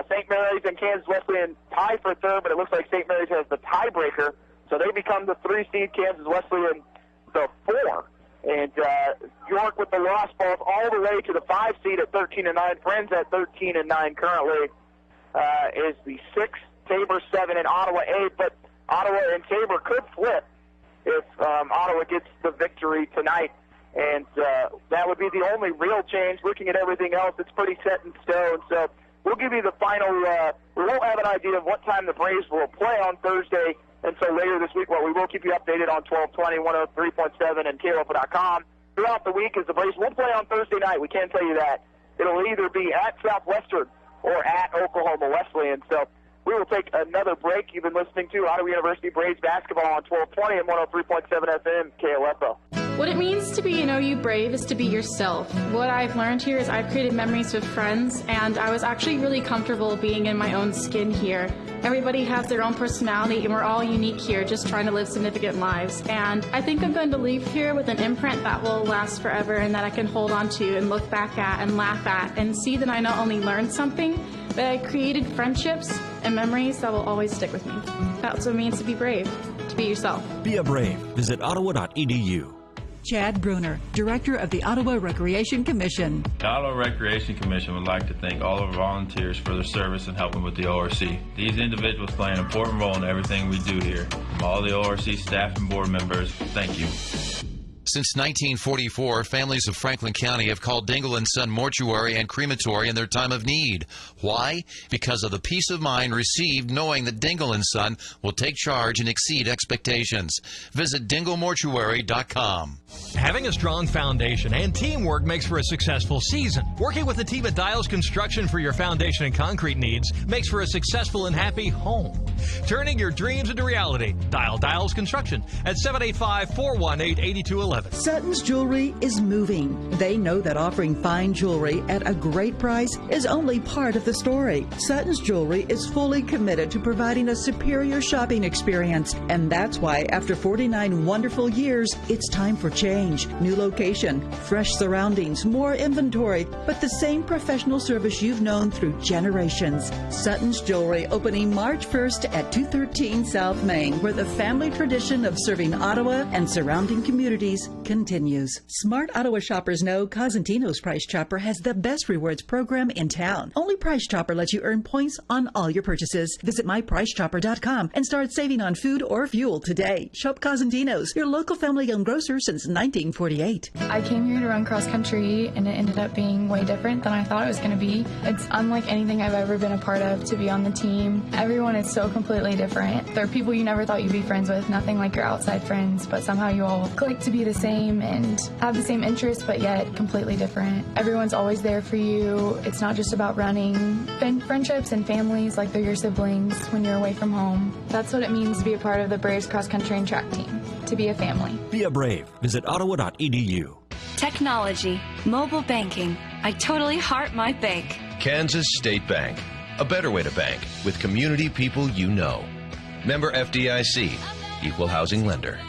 St. Mary's and Kansas Wesleyan tie for 3rd, but it looks like St. Mary's has the tiebreaker, so they become the 3 seed. Kansas Wesleyan the 4. And York with the loss falls all the way to the 5 seed at 13-9. Friends at 13-9 currently is the 6. Tabor 7 and Ottawa 8, but Ottawa and Tabor could flip if Ottawa gets the victory tonight. And that would be the only real change. Looking at everything else, it's pretty set in stone. So we'll give you the final. We won't have an idea of what time the Braves will play on Thursday until later this week. Well, we will keep you updated on 1220, 103.7, and KLOPA.com throughout the week as the Braves will play on Thursday night. We can tell you that. It'll either be at Southwestern or at Oklahoma Wesleyan. So we will take another break. You've been listening to Ottawa University Braves basketball on 1220 and 103.7 FM KLFO. What it means to be an OU Brave is to be yourself. What I've learned here is I've created memories with friends, and I was actually really comfortable being in my own skin here. Everybody has their own personality, and we're all unique here, just trying to live significant lives. And I think I'm going to leave here with an imprint that will last forever and that I can hold on to and look back at and laugh at and see that I not only learned something, but I created friendships and memories that will always stick with me. That's what it means to be brave, to be yourself. Be a brave. Visit ottawa.edu. Chad Bruner, Director of the Ottawa Recreation Commission. The Ottawa Recreation Commission would like to thank all of our volunteers for their service in helping with the ORC. These individuals play an important role in everything we do here. From all the ORC staff and board members, thank you. Since 1944, families of Franklin County have called Dingle & Son Mortuary and Crematory in their time of need. Why? Because of the peace of mind received knowing that Dingle & Son will take charge and exceed expectations. Visit dinglemortuary.com. Having a strong foundation and teamwork makes for a successful season. Working with a team at Dials Construction for your foundation and concrete needs makes for a successful and happy home. Turning your dreams into reality. Dial Dials Construction at 785-418-8211. Sutton's Jewelry is moving. They know that offering fine jewelry at a great price is only part of the story. Sutton's Jewelry is fully committed to providing a superior shopping experience, and that's why after 49 wonderful years, it's time for change. New location, fresh surroundings, more inventory, but the same professional service you've known through generations. Sutton's Jewelry opening March 1st at 213 South Main, where the family tradition of serving Ottawa and surrounding communities continues. Smart Ottawa shoppers know Cosentino's Price Chopper has the best rewards program in town. Only Price Chopper lets you earn points on all your purchases. Visit mypricechopper.com and start saving on food or fuel today. Shop Cosentino's, your local family-owned grocer since 1948. I came here to run cross country, and it ended up being way different than I thought it was going to be. It's unlike anything I've ever been a part of to be on the team. Everyone is so completely different. There are people you never thought you'd be friends with, nothing like your outside friends, but somehow you all click to be the same and have the same interests, but yet completely different. Everyone's always there for you. It's not just about running. Friendships and families like they're your siblings when you're away from home. That's what it means to be a part of the Braves cross country and track team, to be a family. Be a Brave. Visit ottawa.edu. Technology, mobile banking. I totally heart my bank. Kansas State Bank. A better way to bank with community people you know. Member FDIC. Equal housing lender.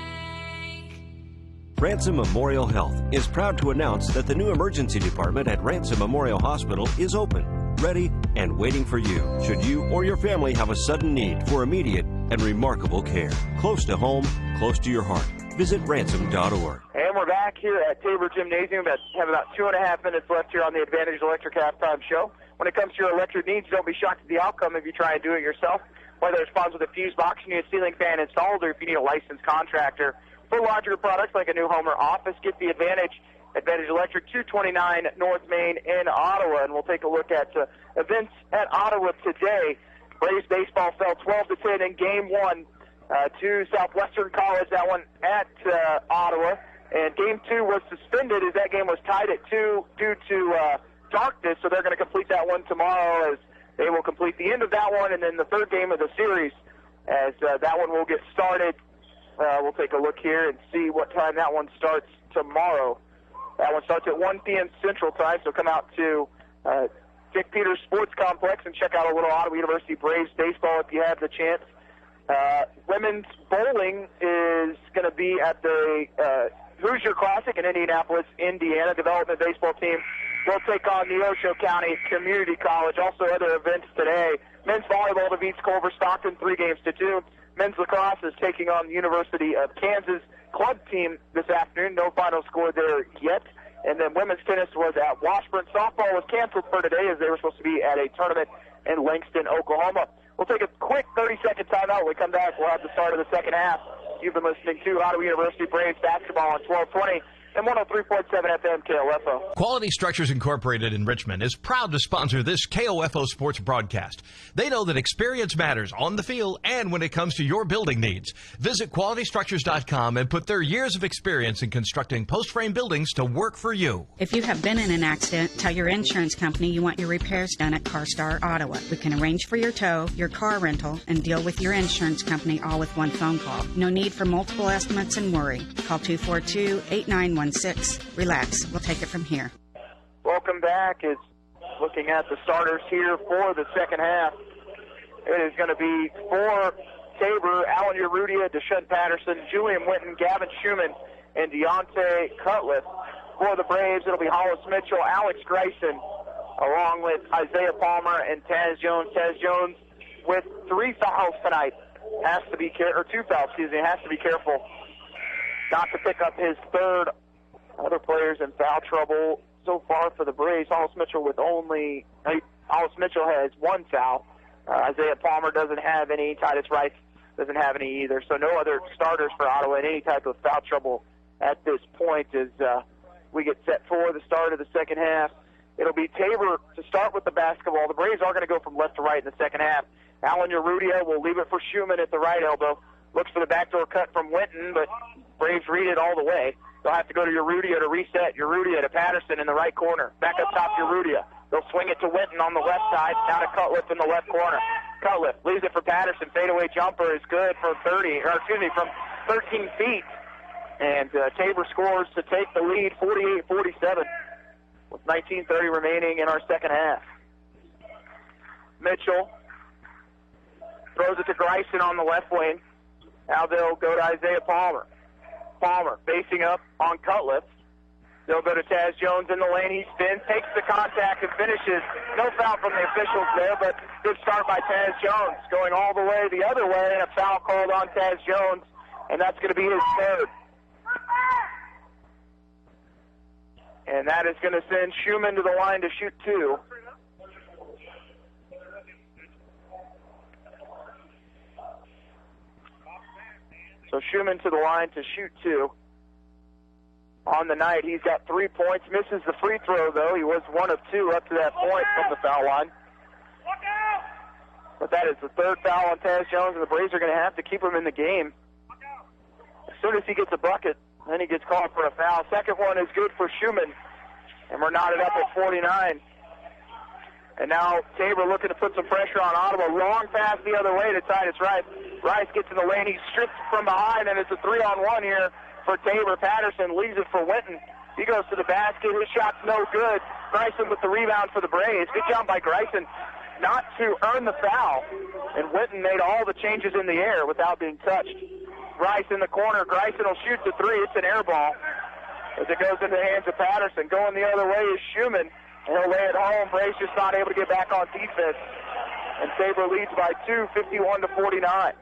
Ransom Memorial Health is proud to announce that the new emergency department at Ransom Memorial Hospital is open, ready, and waiting for you should you or your family have a sudden need for immediate and remarkable care. Close to home, close to your heart. Visit ransom.org. And we're back here at Tabor Gymnasium. We have about 2.5 minutes left here on the Advantage Electric Halftime Show. When it comes to your electric needs, don't be shocked at the outcome if you try and do it yourself. Whether it's problems with a fuse box, you need a ceiling fan installed, or if you need a licensed contractor for larger products like a new home or office, get the Advantage. Advantage Electric, 229 North Main in Ottawa. And we'll take a look at events at Ottawa today. Braves baseball fell 12-10 in Game 1 to Southwestern College, that one at Ottawa. And Game 2 was suspended as that game was tied at 2 due to darkness, so they're going to complete that one tomorrow as they will complete the end of that one, and then the third game of the series as that one will get started. We'll take a look here and see what time that one starts tomorrow. That one starts at 1 p.m. Central Time, so come out to Dick Peters Sports Complex and check out a little Ottawa University Braves baseball if you have the chance. Women's bowling is going to be at the Hoosier Classic in Indianapolis, Indiana. Development baseball team will take on Neosho County Community College. Also other events today. Men's volleyball defeats Culver Stockton 3-2. Men's lacrosse is taking on the University of Kansas club team this afternoon. No final score there yet. And then women's tennis was at Washburn. Softball was canceled for today as they were supposed to be at a tournament in Langston, Oklahoma. We'll take a quick 30-second timeout. When we come back, we'll have the start of the second half. You've been listening to Ottawa University Braves basketball on 1220 and 103.7 FM KOFO. Quality Structures Incorporated in Richmond is proud to sponsor this KOFO sports broadcast. They know that experience matters on the field and when it comes to your building needs. Visit qualitystructures.com and put their years of experience in constructing post-frame buildings to work for you. If you have been in an accident, tell your insurance company you want your repairs done at CarStar Ottawa. We can arrange for your tow, your car rental, and deal with your insurance company all with one phone call. No need for multiple estimates and worry. Call 242-8916. Relax. We'll take it from here. Welcome back. It's looking at the starters here for the second half. It is going to be for Tabor, Alan Urrutia, Deshaun Patterson, Julian Winton, Gavin Schumann, and Deontay Cutliff. For the Braves, it'll be Hollis Mitchell, Alex Grayson, along with Isaiah Palmer and Taz Jones. Taz Jones with 3 fouls tonight. Has to be 2 fouls, has to be careful not to pick up his third. Other players in foul trouble so far for the Braves. Hollis Mitchell has 1 foul. Isaiah Palmer doesn't have any. Titus Rice doesn't have any either. So no other starters for Ottawa in any type of foul trouble at this point as we get set for the start of the second half. It'll be Tabor to start with the basketball. The Braves are going to go from left to right in the second half. Alan Urrutia will leave it for Schumann at the right elbow. Looks for the backdoor cut from Winton, but Braves read it all the way. They'll have to go to Urrutia to reset. Urrutia to Patterson in the right corner. Back up top, Urrutia. They'll swing it to Winton on the left side. Now to Cutliff in the left corner. Cutliff leaves it for Patterson. Fadeaway jumper is good for from 13 feet. And Tabor scores to take the lead 48-47 with 19:30 remaining in our second half. Mitchell throws it to Greisen on the left wing. Now they'll go to Isaiah Palmer. Palmer facing up on Cutlass. They'll go to Taz Jones in the lane. He spins, takes the contact, and finishes. No foul from the officials there, but good start by Taz Jones. Going all the way the other way, and a foul called on Taz Jones, and that's going to be his third. And that is going to send Schumann to the line to shoot two. So Schumann to the line to shoot two. On the night, he's got 3 points. Misses the free throw, though. He was 1 of 2 up to that point from the foul line. But that is the third foul on Taz Jones, and the Braves are going to have to keep him in the game. As soon as he gets a bucket, then he gets called for a foul. Second one is good for Schumann, and we're knotted up at 49. And now Tabor looking to put some pressure on Ottawa. Long pass the other way to Titus Rice. Rice gets in the lane. He's stripped from behind, and it's a 3-on-1 here for Tabor. Patterson leaves it for Winton. He goes to the basket. His shot's no good. Greisen with the rebound for the Braves. Good job by Greisen not to earn the foul. And Winton made all the changes in the air without being touched. Rice in the corner. Greisen will shoot the three. It's an air ball as it goes into the hands of Patterson. Going the other way is Schumann. And he'll lay it home. Braves just not able to get back on defense. And Tabor leads by 2, 51-49.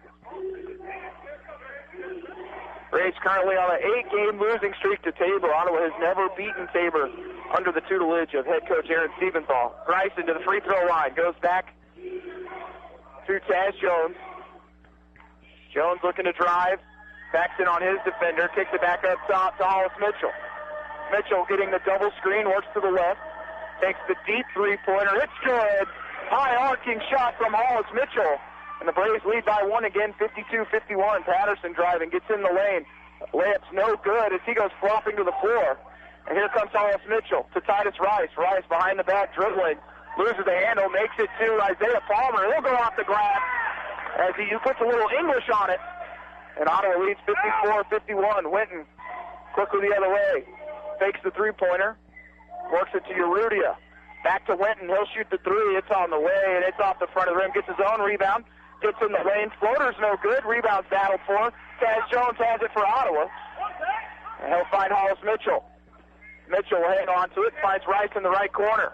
Braves currently on an 8-game losing streak to Tabor. Ottawa has never beaten Tabor under the tutelage of head coach Aaron Stephenthal. Greisen to the free throw line. Goes back to Taz Jones. Jones looking to drive. Backs in on his defender. Kicks it back up top to Hollis Mitchell. Mitchell getting the double screen. Works to the left. Takes the deep three-pointer. It's good. High arcing shot from Hollis Mitchell. And the Braves lead by 1 again, 52-51. Patterson driving, gets in the lane. Layup's no good as he goes flopping to the floor. And here comes Hollis Mitchell to Titus Rice. Rice behind the back, dribbling. Loses the handle, makes it to Isaiah Palmer. He'll go off the glass as he puts a little English on it. And Ottawa leads 54-51. Winton quickly the other way. Fakes the three-pointer. Works it to Urrutia. Back to Winton. He'll shoot the three. It's on the way, and it's off the front of the rim. Gets his own rebound. Gets in the lane. Floater's no good. Rebound's battled for. Taz Jones has it for Ottawa. And he'll find Hollis Mitchell. Mitchell will hang on to it. Finds Rice in the right corner.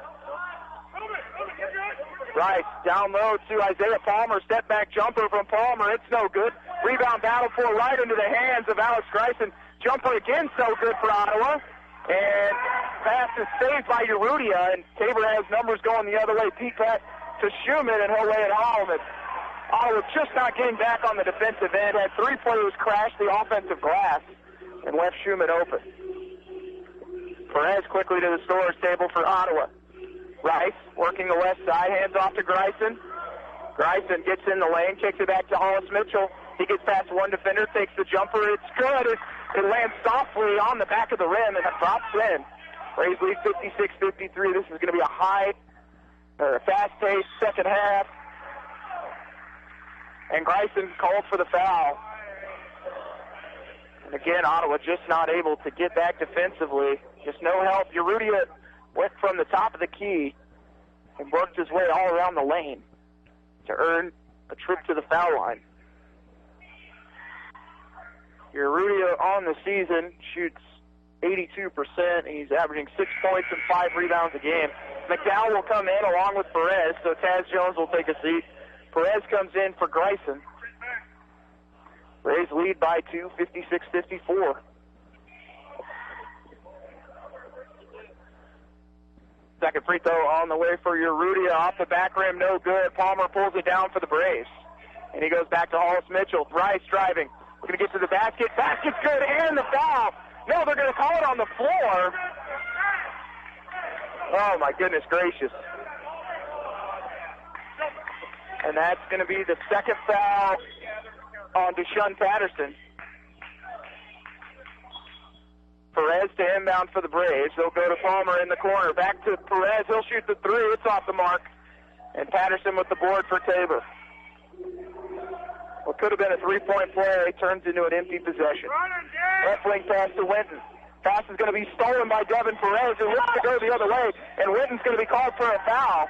Rice down low to Isaiah Palmer. Step back jumper from Palmer. It's no good. Rebound battle for right into the hands of Alex Greisen. Jumper again, so good for Ottawa. And pass is saved by Urrutia, and Tabor has numbers going the other way. Deep pass to Schumann, and he'll lay it home. And Ottawa just not getting back on the defensive end. Had 3 players crash the offensive glass and left Schumann open. Perez quickly to the storage table for Ottawa. Rice working the left side, hands off to Greisen. Greisen gets in the lane, kicks it back to Hollis Mitchell. He gets past one defender, takes the jumper. It's good. It lands softly on the back of the rim, and it drops in. Braves lead 56-53. This is going to be a fast-paced second half. And Greisen called for the foul. And again, Ottawa just not able to get back defensively. Just no help. Urrutia went from the top of the key and worked his way all around the lane to earn a trip to the foul line. Urrutia on the season shoots 82%. He's averaging 6 points and 5 rebounds a game. McDowell will come in along with Perez, so Taz Jones will take a seat. Perez comes in for Greisen. Braves lead by 2, 56-54. Second free throw on the way for Urrutia. Off the back rim, no good. Palmer pulls it down for the Braves. And he goes back to Hollis Mitchell. Rice driving. We're going to get to the basket. Basket's good, and the foul. No, they're going to call it on the floor. Oh, my goodness gracious. And that's going to be the second foul on Deshaun Patterson. Perez to inbound for the Braves. They'll go to Palmer in the corner. Back to Perez. He'll shoot the three. It's off the mark. And Patterson with the board for Tabor. We'll could have been a three-point play. It turns into an empty possession. Left wing pass to Winton. Pass is going to be stolen by Devin Perez, who looks to go the other way, and Winton's going to be called for a foul.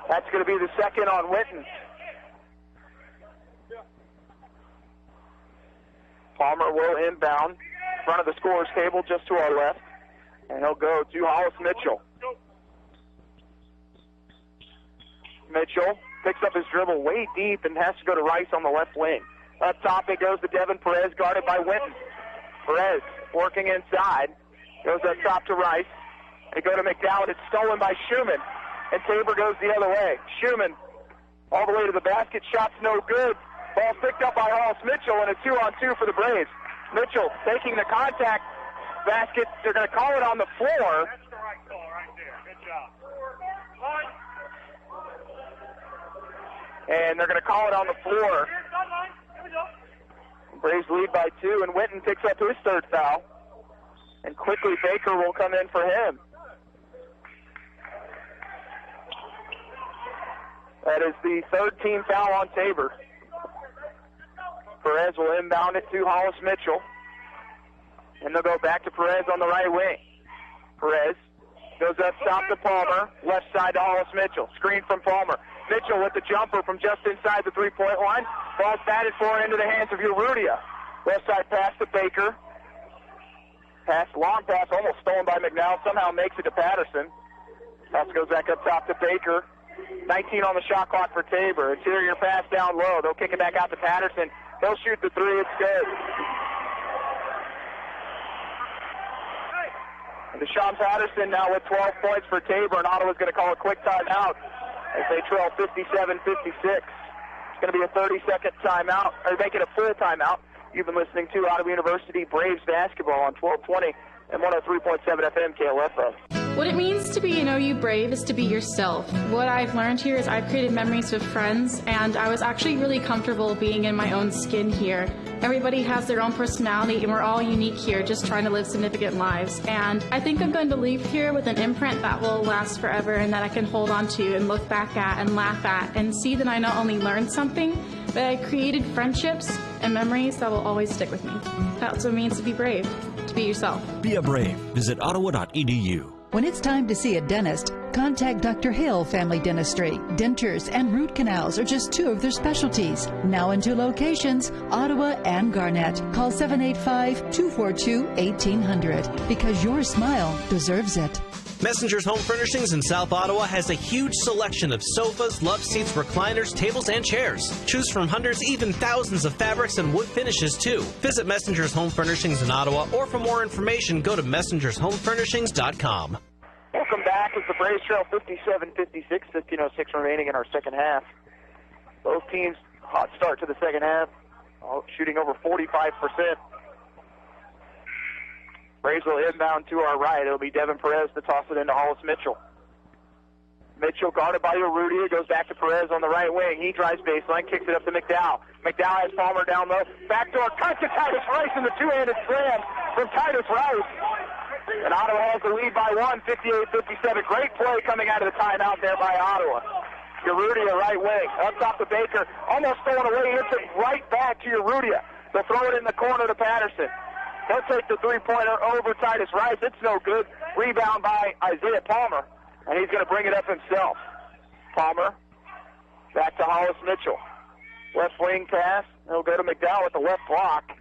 That's going to be the second on Winton. Palmer will inbound in front of the scorer's table just to our left, and he'll go to Hollis Mitchell. Mitchell picks up his dribble way deep and has to go to Rice on the left wing. Up top it goes to Devin Perez, guarded by Winton. Perez working inside. Goes up top to Rice. They go to McDowell. It's stolen by Schumann. And Tabor goes the other way. Schumann all the way to the basket. Shot's no good. Ball picked up by Hollis Mitchell, and a 2-on-2 for the Braves. Mitchell taking the contact basket. They're going to call it on the floor. That's the right call right there. Good job. And they're going to call it on the floor. Braves lead by 2, and Winton picks up his third foul. And quickly Baker will come in for him. That is the third team foul on Tabor. Perez will inbound it to Hollis Mitchell. And they'll go back to Perez on the right wing. Perez goes up top to Palmer. Left side to Hollis Mitchell. Screen from Palmer. Mitchell with the jumper from just inside the three-point line. Ball's batted for into the hands of Urrutia. Left side pass to Baker. Long pass, almost stolen by McNally. Somehow makes it to Patterson. Pass goes back up top to Baker. 19 on the shot clock for Tabor. Interior pass down low. They'll kick it back out to Patterson. He'll shoot the three. It's good. And Deshaun Patterson now with 12 points for Tabor, and Ottawa's going to call a quick timeout as they trail 57-56. It's going to be a 30-second timeout, or make it a full timeout. You've been listening to Ottawa University Braves basketball on 1220 and 103.7 FM KLFO. What it means to be an OU Brave is to be yourself. What I've learned here is I've created memories with friends, and I was actually really comfortable being in my own skin here. Everybody has their own personality, and we're all unique here, just trying to live significant lives. And I think I'm going to leave here with an imprint that will last forever and that I can hold on to and look back at and laugh at and see that I not only learned something, but I created friendships and memories that will always stick with me. That's what it means to be brave, to be yourself. Be a brave. Visit ottawa.edu. When it's time to see a dentist, contact Dr. Hill Family Dentistry. Dentures and root canals are just two of their specialties. Now in 2 locations, Ottawa and Garnett. Call 785-242-1800 because your smile deserves it. Messenger's Home Furnishings in South Ottawa has a huge selection of sofas, love seats, recliners, tables, and chairs. Choose from hundreds, even thousands of fabrics and wood finishes, too. Visit Messenger's Home Furnishings in Ottawa, or for more information, go to messengershomefurnishings.com. Welcome back as the Braves trail 57-56, 15:06 remaining in our second half. Both teams, hot start to the second half, shooting over 45%. Braves will inbound to our right. It'll be Devin Perez to toss it into Hollis Mitchell. Mitchell guarded by Urrutia, goes back to Perez on the right wing. He drives baseline, kicks it up to McDowell. McDowell has Palmer down low. Backdoor cut to Titus Rice in the two-handed slam from Titus Rice. And Ottawa has the lead by 1, 58-57. Great play coming out of the timeout there by Ottawa. Urrutia right wing. Up top to Baker. Almost throwing away. Hits it right back to Urrutia. They'll throw it in the corner to Patterson. He'll take the three-pointer over Titus Rice. It's no good. Rebound by Isaiah Palmer. And he's going to bring it up himself. Palmer back to Hollis Mitchell. Left wing pass. He'll go to McDowell with the left block.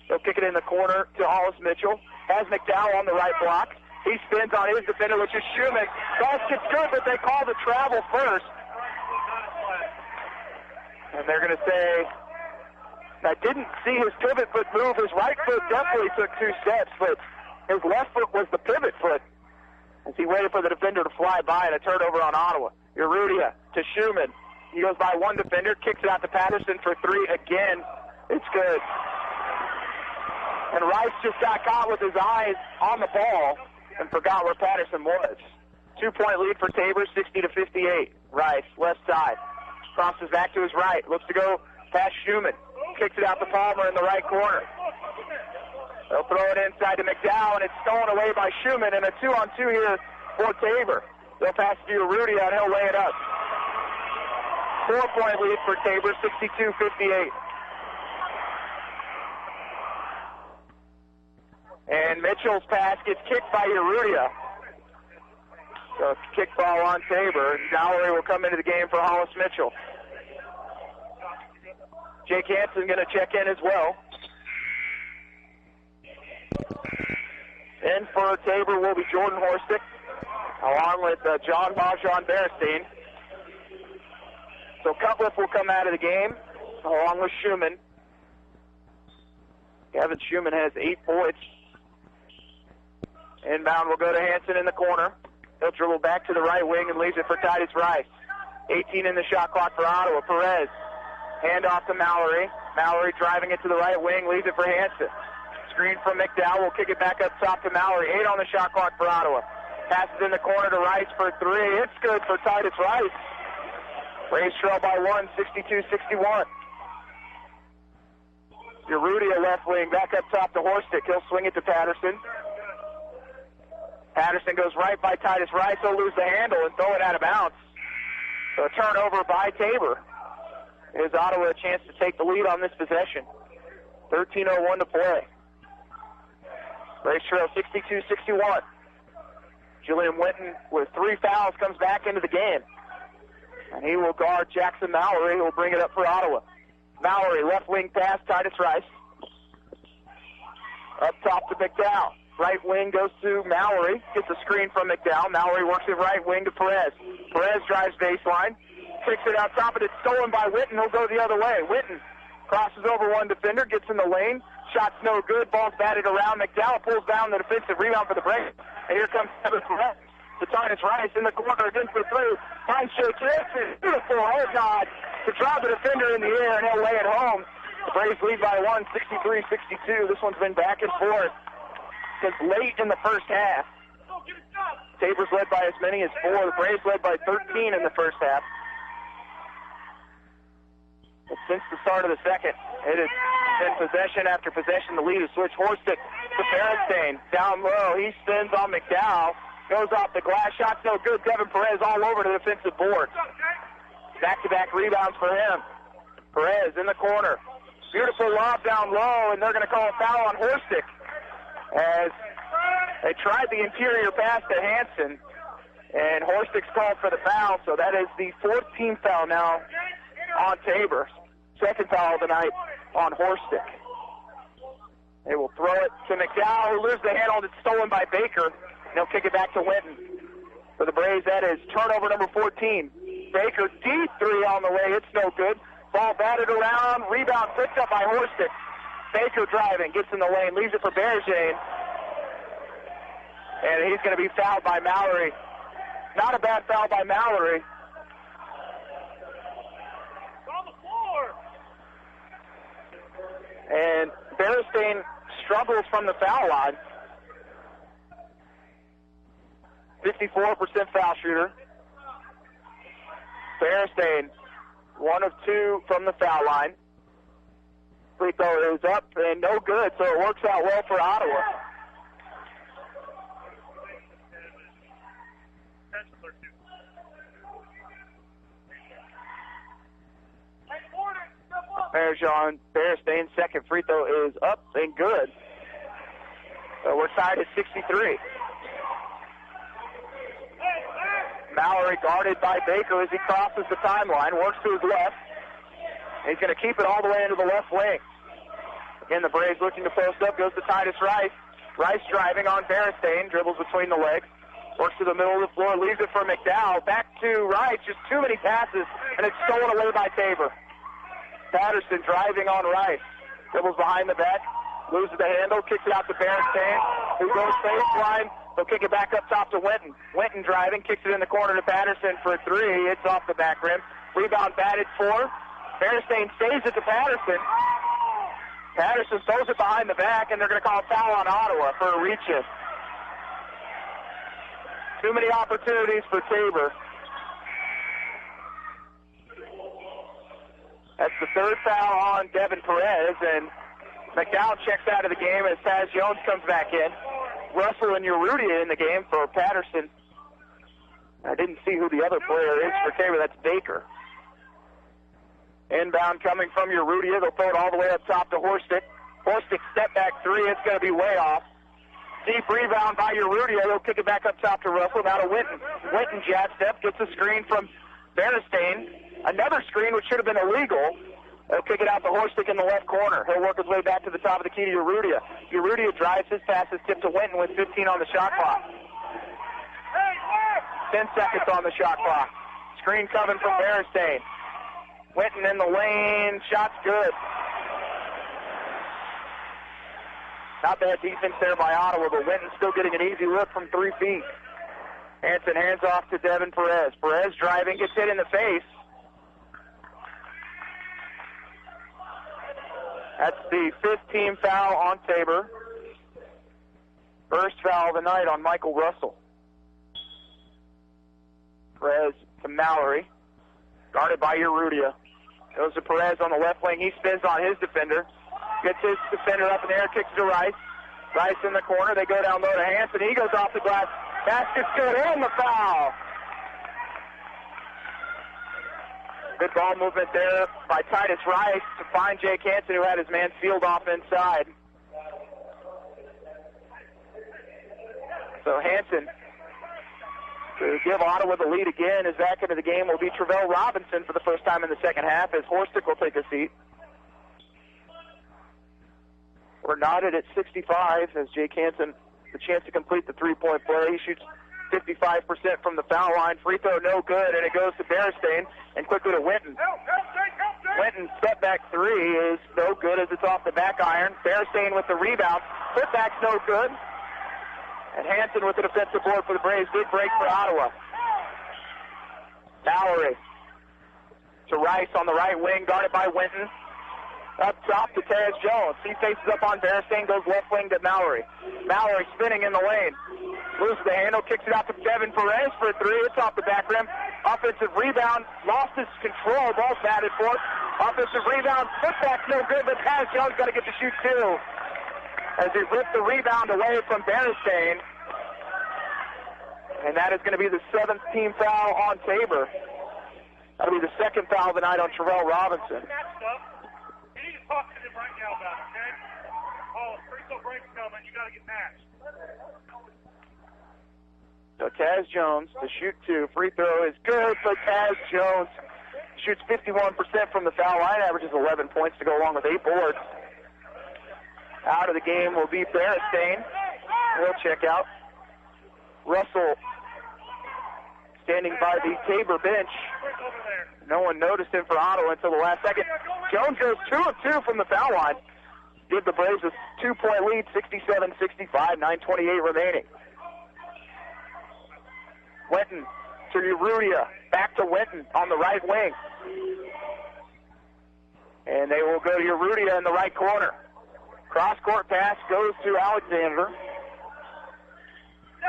He'll kick it in the corner to Hollis Mitchell. Has McDowell on the right block. He spins on his defender, which is Schumann. Basket's good, but they call the travel first. And they're going to say, I didn't see his pivot foot move. His right foot definitely took 2 steps, but his left foot was the pivot foot as he waited for the defender to fly by, and a turnover on Ottawa. Urrutia to Schumann. He goes by one defender, kicks it out to Patterson for 3 again. It's good. And Rice just got caught with his eyes on the ball and forgot where Patterson was. 2-point lead for Tabor, 60-58. Rice, left side. Crosses back to his right. Looks to go past Schumann. Kicks it out to Palmer in the right corner. They'll throw it inside to McDowell, and it's stolen away by Schumann, and a 2-on-2 here for Tabor. They'll pass it to Urrutia, and he'll lay it up. 4-point lead for Tabor, 62-58. And Mitchell's pass gets kicked by Urrutia. So kick ball on Tabor. Mallory will come into the game for Hollis Mitchell. Jake Hansen going to check in as well. In for Tabor will be Jordan Horstick, along with John Berenstein. So Cutliff will come out of the game, along with Schumann. Kevin Schumann has 8 points. Inbound will go to Hansen in the corner. He'll dribble back to the right wing and leaves it for Titus Rice. 18 in the shot clock for Ottawa. Perez. Hand off to Mallory. Mallory driving it to the right wing, leaves it for Hansen. Screen from McDowell. Will kick it back up top to Mallory. 8 on the shot clock for Ottawa. Passes in the corner to Rice for 3. It's good for Titus Rice. Braves trail by 1, 62-61. Urrutia left wing, back up top to Horstick. He'll swing it to Patterson. Patterson goes right by Titus Rice. He'll lose the handle and throw it out of bounds. So a turnover by Tabor. Gives Ottawa a chance to take the lead on this possession. 13:01 to play. Braves trail 62-61. Julian Winton with 3 fouls comes back into the game. And he will guard Jackson Mallory, who will bring it up for Ottawa. Mallory, left wing pass, Titus Rice. Up top to McDowell. Right wing goes to Mallory. Gets a screen from McDowell. Mallory works it right wing to Perez. Perez drives baseline. Kicks it out top, and it's stolen by Winton. He'll go the other way. Winton crosses over one defender, gets in the lane. Shot's no good. Ball's batted around. McDowell pulls down the defensive rebound for the break. And here comes Kevin Perez to Titus Rice in the corner against the 3. Finds Jake Hansen. Beautiful hold nod to drop the defender in the air, and he'll lay it home. The Braves lead by 1, 63-62. This one's been back and forth since late in the first half. Tabor's led by as many as 4. The Braves led by 13 in the first half. But since the start of the second, it has been possession after possession. The lead is switched. Horstick to Berenstein. Down low. He spins on McDowell. Goes off the glass. Shot's no good. Kevin Perez all over the defensive board. Back-to-back rebounds for him. Perez in the corner. Beautiful lob down low, and they're going to call a foul on Horstick as they tried the interior pass to Hansen, and Horstick's called for the foul, so that is the 14th foul now on Tabor. Second foul of the night on Horstick. They will throw it to McDowell, who loses the handle. It's stolen by Baker, and he'll kick it back to Winton. For the Braves, that is turnover number 14. Baker, deep 3 on the way. It's no good. Ball batted around. Rebound picked up by Horstick. Baker driving, gets in the lane, leaves it for Bergevin. And he's going to be fouled by Mallory. Not a bad foul by Mallory. And Berenstein struggles from the foul line. 54% foul shooter. Berenstein, 1 of 2 from the foul line. Free throw is up and no good, so it works out well for Ottawa. John Berenstein's second free throw is up and good. So we're tied at 63. Mallory guarded by Baker as he crosses the timeline, works to his left. He's going to keep it all the way into the left wing. Again, the Braves looking to post up, goes to Titus Rice. Rice driving on Berenstein, dribbles between the legs, works to the middle of the floor, leaves it for McDowell. Back to Rice, just too many passes, and it's stolen away by Tabor. Patterson driving on Rice, dribbles behind the back, loses the handle, kicks it out to Berenstein, who goes baseline. He'll kick it back up top to Winton. Winton driving, kicks it in the corner to Patterson for 3. It's off the back rim. Rebound batted for. Berenstein saves it to Patterson. Patterson throws it behind the back, and they're going to call a foul on Ottawa for a reach-in. Too many opportunities for Tabor. That's the third foul on Devin Perez, and McDowell checks out of the game as Taz Jones comes back in. Russell and Urrutia in the game for Patterson. I didn't see who the other player is for Tabor. That's Baker. Inbound coming from Urrutia. They'll throw it all the way up top to Horstick. Horstick step back three. It's going to be way off. Deep rebound by Urrutia. They'll kick it back up top to Russell. Now to Winton. Winton jab step. Gets a screen from Beristain. Another screen which should have been illegal. They'll kick it out to Horstick in the left corner. He'll work his way back to the top of the key to Urrutia. Urrutia drives. His pass is tipped to Winton with 15 on the shot clock. 10 seconds on the shot clock. Screen coming from Beristain. Winton in the lane. Shot's good. Not bad defense there by Ottawa, but Winton still getting an easy look from 3 feet. Hanson hands off to Devin Perez. Perez driving, gets hit in the face. That's the 5th team foul on Tabor. First foul of the night on Michael Russell. Perez to Mallory. Guarded by Urrutia. Goes to Perez on the left wing. He spins on his defender. Gets his defender up in the air, kicks to Rice. Rice in the corner. They go down low to Hanson. He goes off the glass. Basket's good, and the foul. Good ball movement there by Titus Rice to find Jake Hanson, who had his man sealed off inside. So Hanson, to give Ottawa the lead again, is back into the game, will be Travell Robinson for the first time in the second half, as Horstick will take a seat. We're knotted at 65 as Jake Hanson the chance to complete the three-point play. He shoots 55% from the foul line. Free throw no good, and it goes to Beristain and quickly to Winton. Winton's step back three is no good as it's off the back iron. Beristain with the rebound. Putback's no good. And Hanson with the defensive board for the Braves. Big break for Ottawa. Mallory to Rice on the right wing, guarded by Winton. Up top to Taz Jones. He faces up on Beristain, goes left wing to Mallory. Mallory spinning in the lane. Loses the handle, kicks it out to Devin Perez for a three. It's off the back rim. Offensive rebound. Lost his control. Ball's batted for. Offensive rebound. Putback's no good, but Taz Jones got to get to shoot two. As he ripped the rebound away from Beristain. And that is going to be the 7th team foul on Tabor. That'll be the 2nd foul of the night on Travell Robinson. You need to talk to them right now about it, okay? Oh, free throw break's coming. You got to get matched. So Taz Jones to shoot two. Free throw is good for Taz Jones. Shoots 51% from the foul line, averages 11 points to go along with 8 boards. Out of the game will be Beristain. He'll check out. Russell standing by the Tabor bench. No one noticed him for Ottawa until the last second. Jones goes 2 of 2 from the foul line. Give the Braves a 2-point lead, 67-65, 9:28 remaining. Winton to Urrutia. Back to Winton on the right wing. And they will go to Urrutia in the right corner. Cross-court pass goes to Alexander.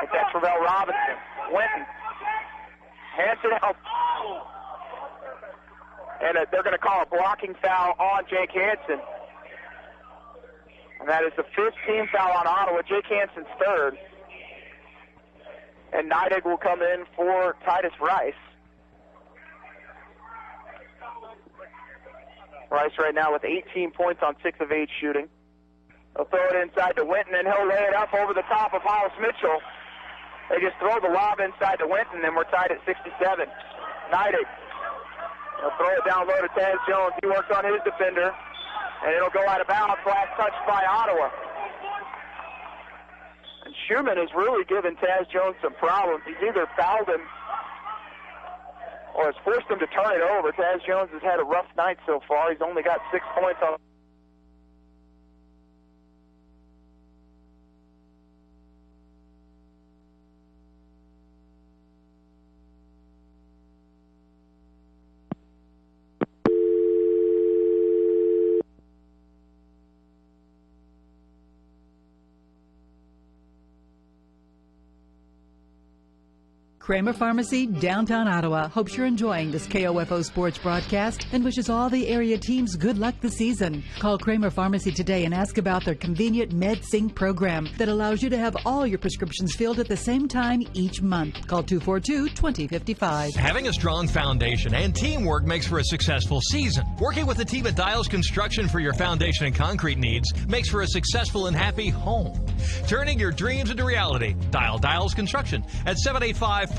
It's that Travell Robinson. Winton. Hanson out. And they're going to call a blocking foul on Jake Hanson. And that is the 5th team foul on Ottawa. Jake Hanson's 3rd. And Neidig will come in for Titus Rice. Rice right now with 18 points on 6 of 8 shooting. They'll throw it inside to Winton, and he'll lay it up over the top of Hollis Mitchell. They just throw the lob inside to Winton, and we're tied at 67. Neidig. He'll throw it down low to Taz Jones. He works on his defender, and it'll go out of bounds. Last touch by Ottawa. And Schumann has really given Taz Jones some problems. He's either fouled him or has forced him to turn it over. Taz Jones has had a rough night so far. He's only got 6 points on. Kramer Pharmacy, downtown Ottawa, hopes you're enjoying this KOFO Sports broadcast and wishes all the area teams good luck this season. Call Kramer Pharmacy today and ask about their convenient MedSync program that allows you to have all your prescriptions filled at the same time each month. Call 242-2055. Having a strong foundation and teamwork makes for a successful season. Working with a team at Dials Construction for your foundation and concrete needs makes for a successful and happy home. Turning your dreams into reality. Dial Dials Construction at 785-418-8211.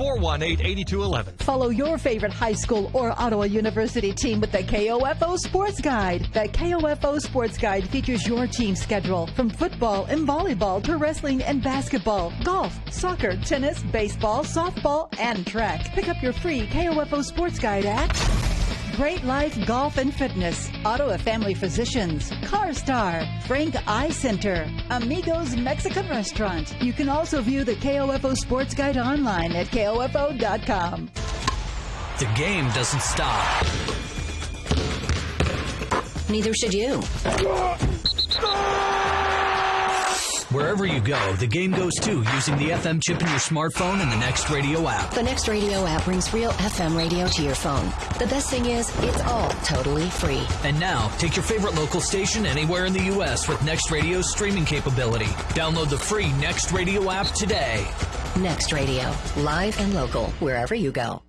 Follow your favorite high school or Ottawa University team with the KOFO Sports Guide. The KOFO Sports Guide features your team schedule from football and volleyball to wrestling and basketball, golf, soccer, tennis, baseball, softball, and track. Pick up your free KOFO Sports Guide at Great Life Golf and Fitness, Ottawa Family Physicians, CarStar, Frank Eye Center, Amigos Mexican Restaurant. You can also view the KOFO Sports Guide online at KOFO.com. The game doesn't stop. Neither should you. Wherever you go, the game goes too, using the FM chip in your smartphone and the Next Radio app. The Next Radio app brings real FM radio to your phone. The best thing is, it's all totally free. And now, take your favorite local station anywhere in the U.S. with Next Radio's streaming capability. Download the free Next Radio app today. Next Radio, live and local, wherever you go.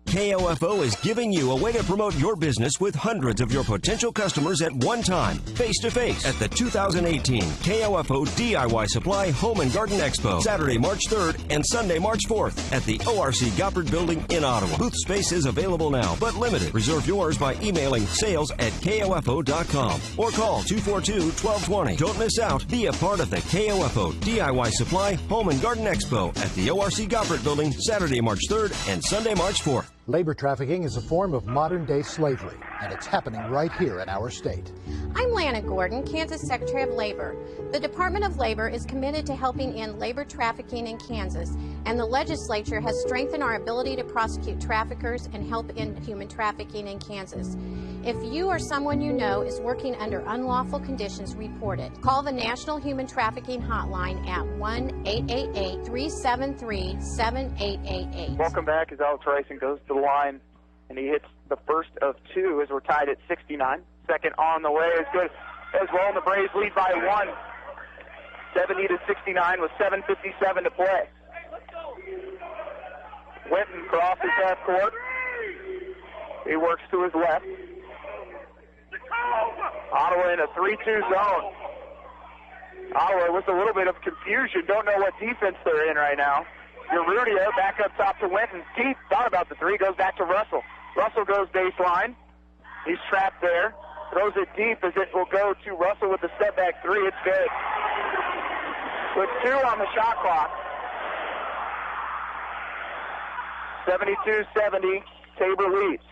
KOFO is giving you a way to promote your business with hundreds of your potential customers at one time, face-to-face, at the 2018 KOFO DIY Supply Home and Garden Expo, Saturday, March 3rd and Sunday, March 4th at the ORC Goppert Building in Ottawa. Booth space is available now, but limited. Reserve yours by emailing sales@kofo.com or call 242-1220. Don't miss out. Be a part of the KOFO DIY Supply Home and Garden Expo at the ORC Goppert Building, Saturday, March 3rd and Sunday, March 4th. Labor trafficking is a form of modern-day slavery, and it's happening right here in our state. I'm Lana Gordon, Kansas Secretary of Labor. The Department of Labor is committed to helping end labor trafficking in Kansas, and the legislature has strengthened our ability to prosecute traffickers and help end human trafficking in Kansas. If you or someone you know is working under unlawful conditions, report it. Call the National Human Trafficking Hotline at 1-888-373-7888. Welcome back as Alex Racing goes to the line, and he hits the first of two as we're tied at 69. Second on the way is good as well, and the Braves lead by one, 70-69 with 7:57 to play. Winton crosses half court. He works to his left. Ottawa in a 3-2 zone. Ottawa with a little bit of confusion. Don't know what defense they're in right now. Urrutia back up top to Winton. Keith thought about the three, goes back to Russell. Russell goes baseline. He's trapped there. Throws it deep as it will go to Russell with the step back three. It's good. With 2 on the shot clock. 72-70, Tabor leads.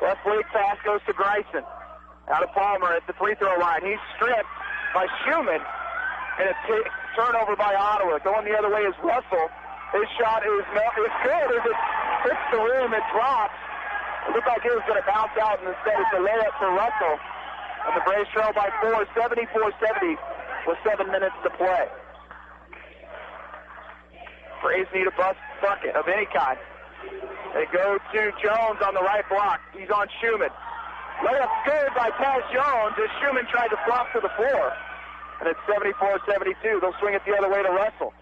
Left leg pass goes to Bryson. Out of Palmer at the free throw line. He's stripped by Schumann. And a turnover by Ottawa. Going the other way is Russell. His shot is good as it hits the rim and drops. It looked like it was going to bounce out, and instead it's a layup for Russell. And the Braves trail by 4, 74-70 with 7 minutes to play. Braves need a bucket of any kind. They go to Jones on the right block. He's on Schumann. Layup good by Taz Jones as Schumann tried to flop to the floor. And it's 74-72. They'll swing it the other way to Russell.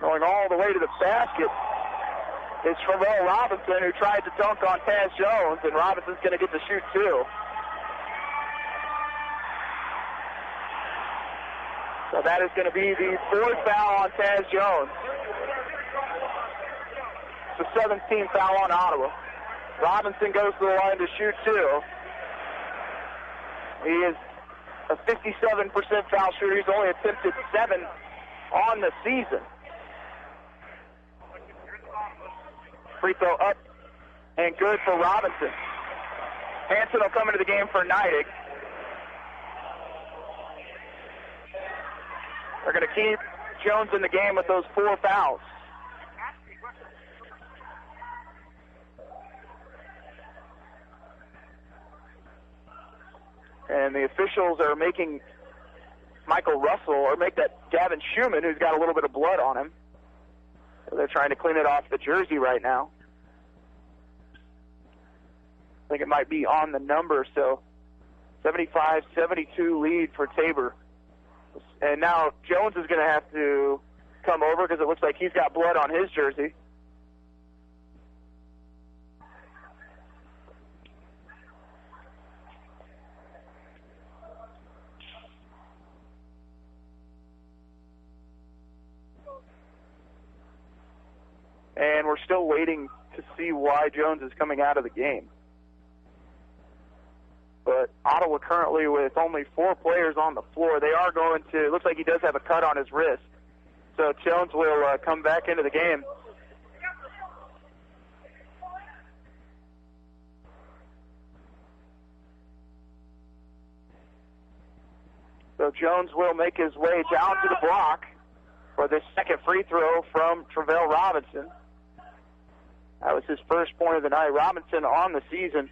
Going all the way to the basket. It's Travell Robinson, who tried to dunk on Taz Jones, and Robinson's going to get to shoot two. So that is going to be the 4th foul on Taz Jones. It's the 17th foul on Ottawa. Robinson goes to the line to shoot two. He is a 57% foul shooter. He's only attempted 7 on the season. Free throw up and good for Robinson. Hanson will come into the game for Neidig. They're going to keep Jones in the game with those 4 fouls. And the officials are making Michael Russell, or make that Gavin Schumann, who's got a little bit of blood on him. So they're trying to clean it off the jersey right now. I think it might be on the number, so 75-72 lead for Tabor. And now Jones is going to have to come over because it looks like he's got blood on his jersey. And we're still waiting to see why Jones is coming out of the game. But Ottawa currently with only 4 players on the floor. They are going to, it looks like he does have a cut on his wrist. So Jones will come back into the game. So Jones will make his way down to the block for this second free throw from Travell Robinson. That was his first point of the night. Robinson on the season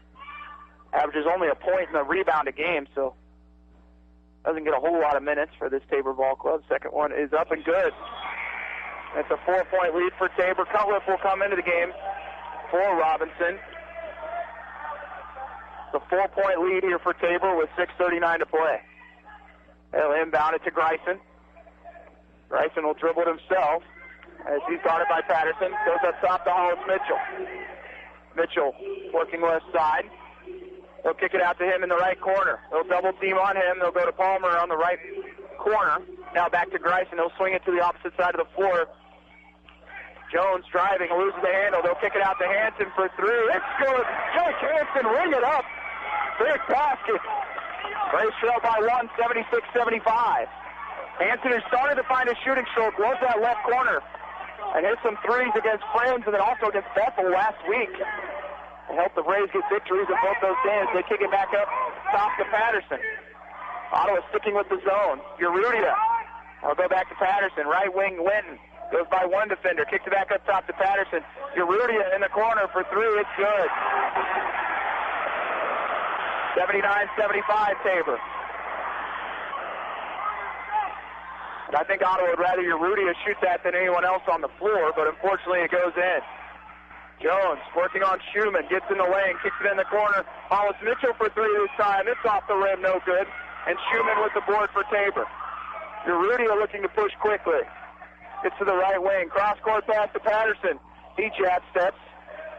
averages only a point and a rebound a game, so doesn't get a whole lot of minutes for this Tabor ball club. Second one is up and good. It's a 4-point lead for Tabor. Cutliff will come into the game for Robinson. It's a 4-point lead here for Tabor with 6:39 to play. They'll inbound it to Greisen. Greisen will dribble it himself as he's guarded by Patterson. Goes up top to Hollis Mitchell. Mitchell working left side. They'll kick it out to him in the right corner. They'll double team on him. They'll go to Palmer on the right corner. Now back to Greisen. They'll swing it to the opposite side of the floor. Jones driving, loses the handle. They'll kick it out to Hanson for 3. It's good. Jake Hanson, ring it up. Big basket. Braves trail by 1, 76-75. Hanson, who started to find his shooting stroke, was that left corner and hit some threes against Friends and then also against Bethel last week. And help the Braves get victories in both those games. They kick it back up top to Patterson. Ottawa sticking with the zone. Urrutia. I'll go back to Patterson. Right wing Linton. Goes by one defender. Kicks it back up top to Patterson. Urrutia in the corner for 3. It's good. 79-75 Tabor. And I think Ottawa would rather Urrutia shoot that than anyone else on the floor, but unfortunately it goes in. Jones working on Schumann, gets in the lane, kicks it in the corner. Hollis Mitchell for 3 this time. It's off the rim, no good. And Schumann with the board for Tabor. Urrutia looking to push quickly. Gets to the right wing. Cross-court pass to Patterson. He jab steps.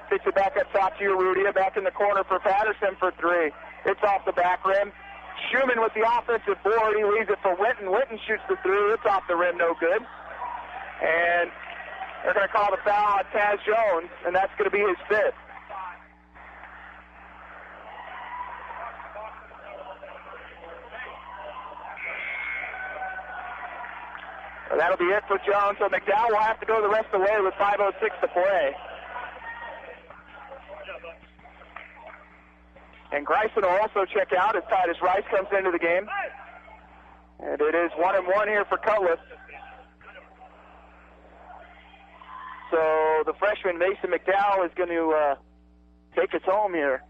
Kicks it back up top to Urrutia. Back in the corner for Patterson for 3. It's off the back rim. Schumann with the offensive board. He leaves it for Winton. Winton shoots the 3. It's off the rim, no good. And they're going to call the foul on Taz Jones, and that's going to be his 5th. So that'll be it for Jones. So McDowell will have to go the rest of the way with 5:06 to play. And Greisen will also check out as Titus Rice comes into the game. And it is 1-1 here for Cutlass. So the freshman Mason McDowell is going to take us home here.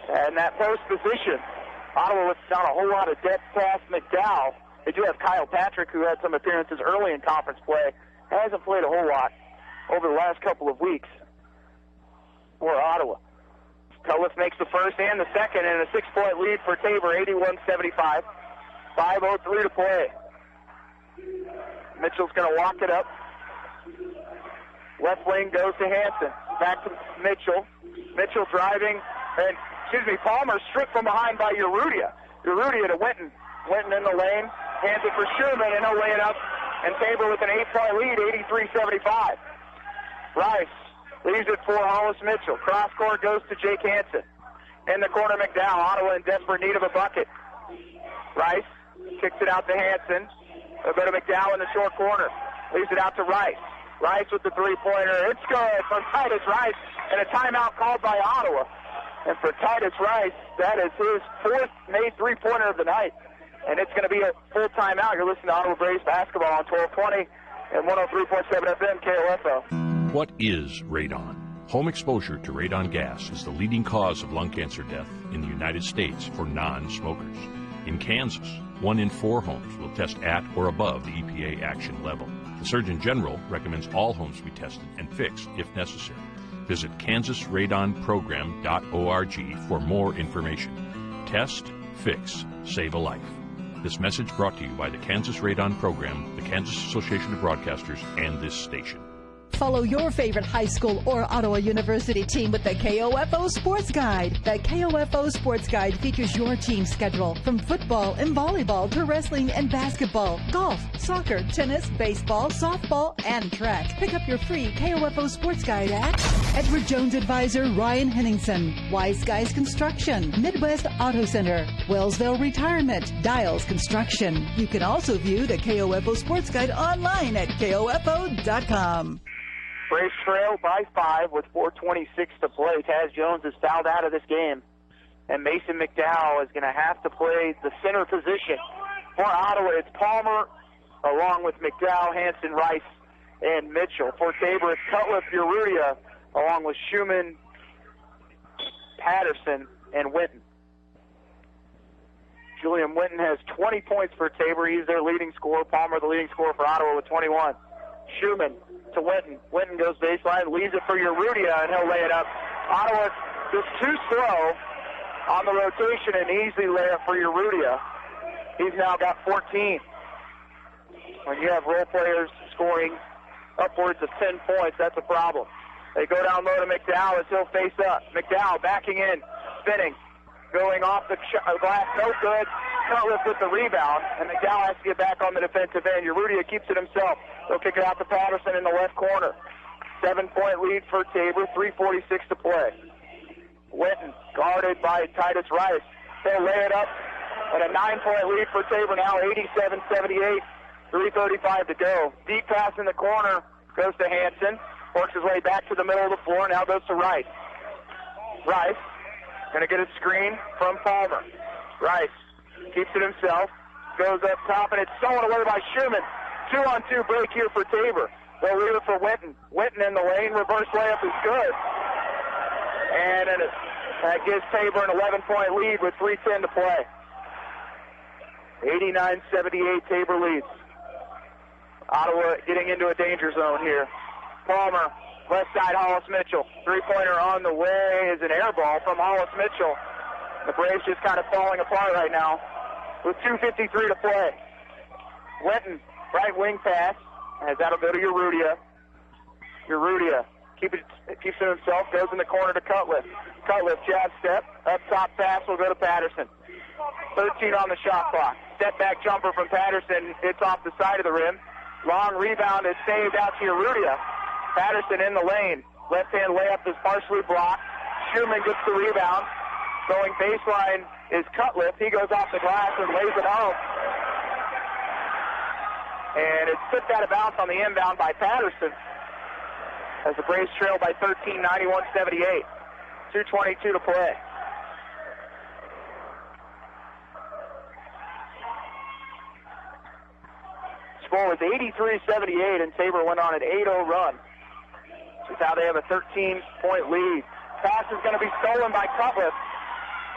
And that post position, Ottawa with not a whole lot of depth past McDowell. They do have Kyle Patrick, who had some appearances early in conference play. Hasn't played a whole lot over the last couple of weeks for Ottawa. Cutlass makes the first and the second, and a 6-point lead for Tabor, 81-75. 5:03 to play. Mitchell's going to walk it up. Left wing goes to Hanson. Back to Mitchell. Mitchell driving, and, Palmer stripped from behind by Urrutia. Urrutia to Winton. Winton in the lane. Hands it for Schumann, and he'll lay it up. And Tabor with an 8-point lead, 83-75. Rice leaves it for Hollis Mitchell. Cross court goes to Jake Hanson. In the corner, McDowell. Ottawa in desperate need of a bucket. Rice kicks it out to Hanson. They'll go to McDowell in the short corner. Leaves it out to Rice. Rice with the 3-pointer. It's good from Titus Rice. And a timeout called by Ottawa. And for Titus Rice, that is his 4th made 3-pointer of the night. And it's going to be a full timeout. You're listening to Ottawa Braves basketball on 1220 and 103.7 FM KOFO. What is radon? Home exposure to radon gas is the leading cause of lung cancer death in the United States for non-smokers. In Kansas, 1 in 4 homes will test at or above the EPA action level. The Surgeon General recommends all homes be tested and fixed if necessary. Visit kansasradonprogram.org for more information. Test, fix, save a life. This message brought to you by the Kansas Radon Program, the Kansas Association of Broadcasters, and this station. Follow your favorite high school or Ottawa University team with the KOFO Sports Guide. The KOFO Sports Guide features your team's schedule from football and volleyball to wrestling and basketball, golf, soccer, tennis, baseball, softball, and track. Pick up your free KOFO Sports Guide at Edward Jones Advisor Ryan Henningsen, Wise Guys Construction, Midwest Auto Center, Wellsville Retirement, Dials Construction. You can also view the KOFO Sports Guide online at KOFO.com. Braves trail by 5 with 4:26 to play. Taz Jones is fouled out of this game, and Mason McDowell is going to have to play the center position. For Ottawa, it's Palmer, along with McDowell, Hanson, Rice, and Mitchell. For Tabor, it's Cutliff, Urrutia, along with Schumann, Patterson, and Winton. Julian Winton has 20 points for Tabor. He's their leading scorer. Palmer, the leading scorer for Ottawa, with 21. Schumann to Winton. Winton goes baseline, leaves it for Urrutia, and he'll lay it up. Ottawa just too slow on the rotation, and easy layup for Urrutia. He's now got 14. When you have role players scoring upwards of 10 points, that's a problem. They go down low to McDowell as he'll face up. McDowell backing in, spinning, going off the glass, no good. Cutliff with the rebound, and McDowell has to get back on the defensive end. Urrutia keeps it himself. They'll kick it out to Patterson in the left corner. 7-point lead for Tabor, 3:46 to play. Winton guarded by Titus Rice. They'll lay it up, and a 9-point lead for Tabor now, 87-78, 3:35 to go. Deep pass in the corner goes to Hanson. Works his way back to the middle of the floor, now goes to Rice. Rice going to get a screen from Palmer. Rice keeps it himself, goes up top, and it's stolen away by Schumann. 2-on-2 break here for Tabor. They'll leave it for Winton. Winton in the lane, reverse layup is good. And that gives Tabor an 11-point lead with 3:10 to play. 89-78, Tabor leads. Ottawa getting into a danger zone here. Palmer, left side, Hollis Mitchell. Three-pointer on the way is an air ball from Hollis Mitchell. The Braves just kind of falling apart right now with 2:53 to play. Winton, right wing pass, as that'll go to Urrutia. Urrutia keeps it himself, goes in the corner to Cutliff. Cutliff, jab step, up top pass will go to Patterson. 13 on the shot clock. Step back jumper from Patterson, it's off the side of the rim. Long rebound is saved out to Urrutia. Patterson in the lane. Left-hand layup is partially blocked. Schumann gets the rebound. Going baseline is Cutliff. He goes off the glass and lays it home. And it's tipped out of bounds on the inbound by Patterson as the Braves trail by 13, 91-78. 2:22 to play. Score was 83-78, and Tabor went on an 8-0 run. This is how they have a 13-point lead. Pass is going to be stolen by Cutliff,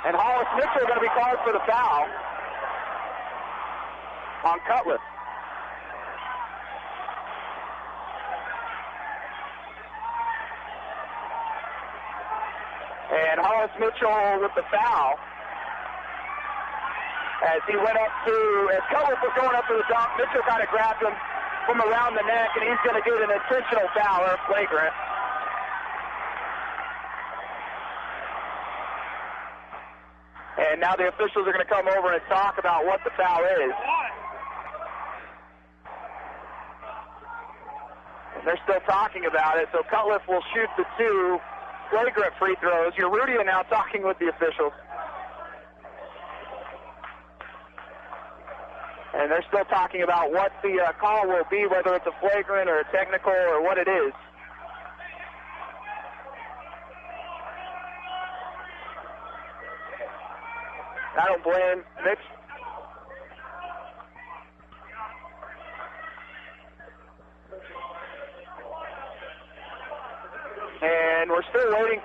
and Hollis Mitchell going to be called for the foul on Cutliff. And Hollis Mitchell with the foul. As he went up as Cutliff was going up to the dunk, Mitchell kind of grabbed him from around the neck, and he's going to get an intentional foul or flagrant. And now the officials are going to come over and talk about what the foul is. And they're still talking about it, so Cutliff will shoot the 2 flagrant free throws. Urrutia now talking with the officials. And they're still talking about what the call will be, whether it's a flagrant or a technical or what it is. I don't blame Mitch. And we're still waiting.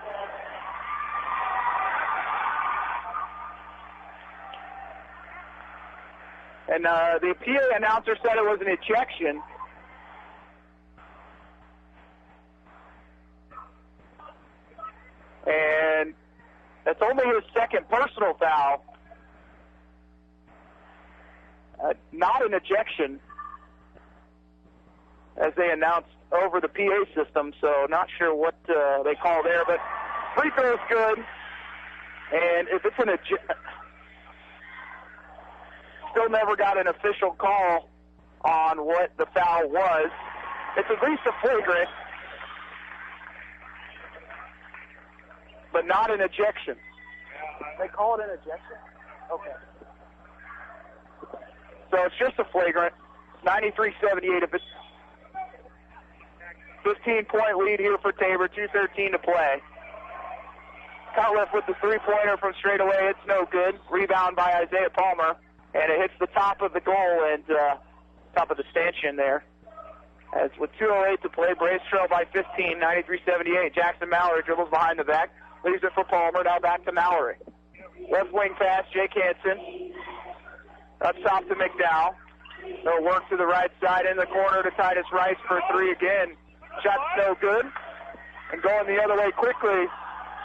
And the PA announcer said it was an ejection. And that's only his second personal foul. Not an ejection, as they announced over the PA system, so not sure what they call there, but free throw's good. And if it's an ejection, still never got an official call on what the foul was. It's at least a flagrant, but not an ejection. They call it an ejection? Okay. So it's just a flagrant. 93-78 if it's 15-point lead here for Tabor, 2:13 to play. Cutliff with the three-pointer from straight away. It's no good. Rebound by Isaiah Palmer, and it hits the top of the goal and top of the stanchion there. As with 2:08 to play, Braves trail by 15, 93-78. Jackson Mallory dribbles behind the back, leaves it for Palmer. Now back to Mallory. Left wing pass, Jake Hansen. Up top to McDowell. They'll work to the right side in the corner to Titus Rice for three again. Shot's no good. And going the other way quickly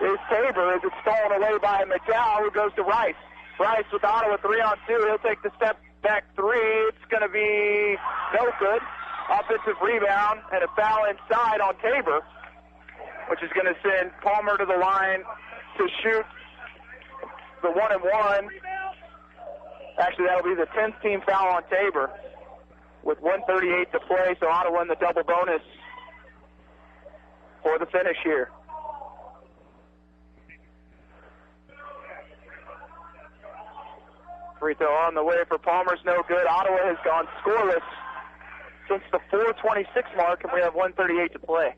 is Tabor as it's stolen away by McDowell, who goes to Rice. Rice with Ottawa 3-on-2. He'll take the step back three. It's going to be no good. Offensive rebound and a foul inside on Tabor, which is going to send Palmer to the line to shoot the 1-and-1. Actually, that'll be the 10th team foul on Tabor with 1:38 to play, so Ottawa in the double bonus for the finish here. Free throw on the way for Palmer's no good. Ottawa has gone scoreless since the 4:26 mark, and we have 1:38 to play.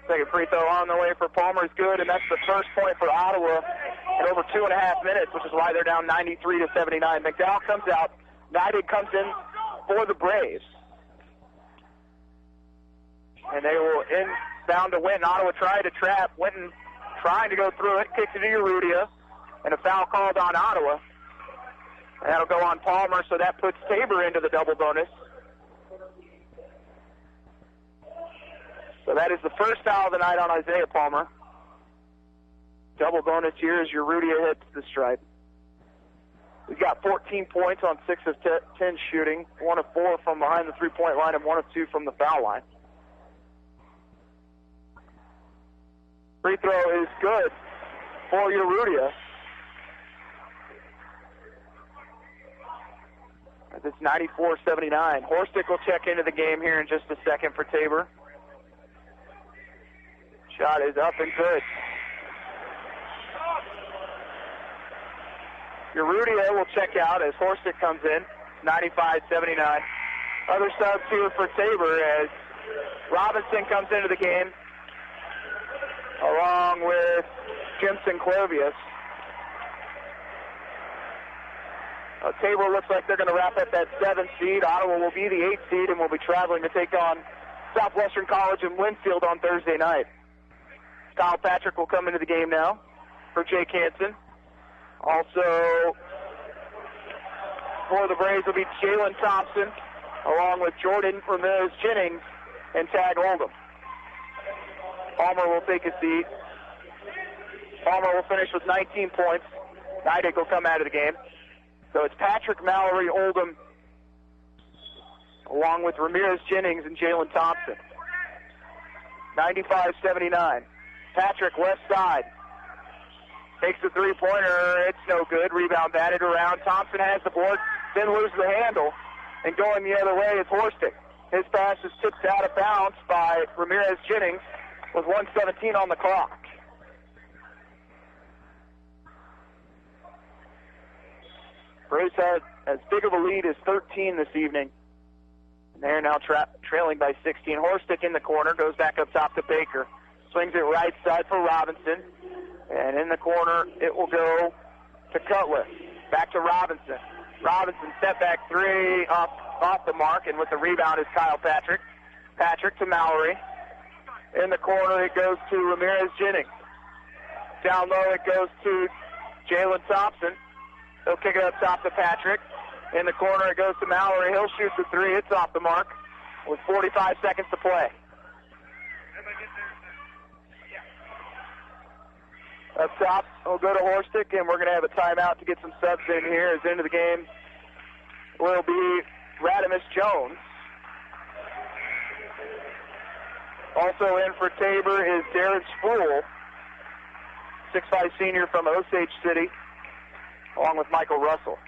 Second free throw on the way for Palmer is good, and that's the first point for Ottawa in over 2.5 minutes, which is why they're down 93-79. McDowell comes out. Nidek comes in for the Braves. And they will inbound to Winton. Ottawa tried to trap. Winton trying to go through it. Kicks it to Urrutia. And a foul called on Ottawa. And that'll go on Palmer, so that puts Tabor into the double bonus. So that is the first foul of the night on Isaiah Palmer. Double bonus here as Urrutia hits the stripe. He's got 14 points on 6 of 10 shooting, 1 of 4 from behind the three-point line, and 1 of 2 from the foul line. Free throw is good for Urrutia. It's 94-79. Horstick will check into the game here in just a second for Tabor. Shot is up and good. Urrutia will check out as Horstick comes in. 95-79. Other subs here for Tabor as Robinson comes into the game along with Jimson Clovius. Tabor looks like they're going to wrap up that 7th seed. Ottawa will be the 8th seed and will be traveling to take on Southwestern College in Winfield on Thursday night. Kyle Patrick will come into the game now for Jake Hansen. Also, for the Braves will be Jalen Thompson, along with Jordan Ramirez-Jennings and Tag Oldham. Palmer will take a seat. Palmer will finish with 19 points. Nidek will come out of the game. So it's Patrick, Mallory, Oldham, along with Ramirez-Jennings and Jalen Thompson. 95-79. Patrick, left side. Takes the three-pointer. It's no good. Rebound batted around. Thompson has the board, then loses the handle. And going the other way is Horstick. His pass is tipped out of bounds by Ramirez-Jennings with 1:17 on the clock. Braves had as big of a lead as 13 this evening. And they're now trailing by 16. Horstick in the corner, goes back up top to Baker. Swings it right side for Robinson. And in the corner, it will go to Cutliff. Back to Robinson. Robinson, step back three, off the mark, and with the rebound is Kyle Patrick. Patrick to Mallory. In the corner, it goes to Ramirez-Jennings. Down low it goes to Jalen Thompson. He'll kick it up top to Patrick. In the corner it goes to Mallory. He'll shoot the three. It's off the mark with 45 seconds to play. Up top, we'll go to Horstick, and we're going to have a timeout to get some subs in here. As into the game will be Radimus Jones. Also in for Tabor is Darren Sproul, 6'5" senior from Osage City, along with Michael Russell.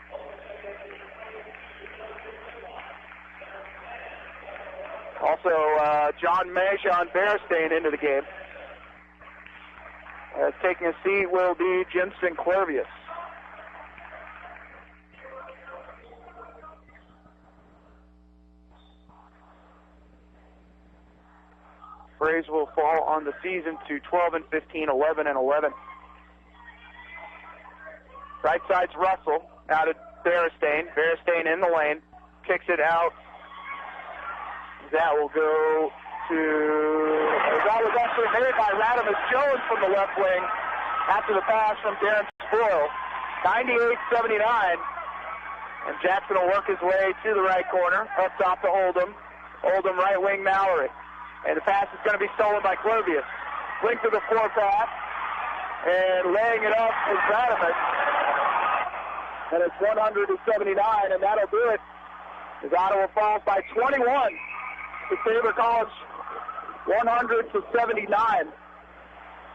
Also, John Majon Beristain into the game. Taking a seat will be Jensen Clervius. Braves will fall on the season to 12-15, 11-11. Right side's Russell, out of Beristain. Beristain in the lane, kicks it out. That will go to... That was actually made by Radimus Jones from the left wing after the pass from Darren Sproul. 98-79. And Jackson will work his way to the right corner, up top to Oldham. Oldham right wing Mallory. And the pass is going to be stolen by Clervius. Link to the floor pass. And laying it up is Radimus. And it's 100-79, and that'll do it. As Ottawa falls by 21 to Tabor College, 100-79.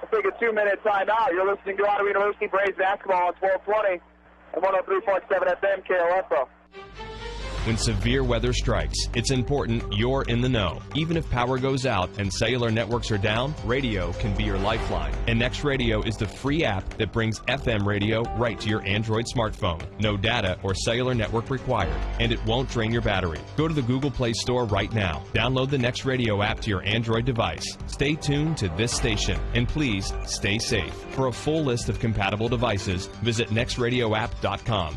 We'll take a 2-minute timeout. You're listening to Ottawa University Braves basketball on 1220 and 103.7 FM KOFO. When severe weather strikes, it's important you're in the know. Even if power goes out and cellular networks are down, radio can be your lifeline. And Next Radio is the free app that brings FM radio right to your Android smartphone. No data or cellular network required, and it won't drain your battery. Go to the Google Play Store right now. Download the Next Radio app to your Android device. Stay tuned to this station, and please stay safe. For a full list of compatible devices, visit nextradioapp.com.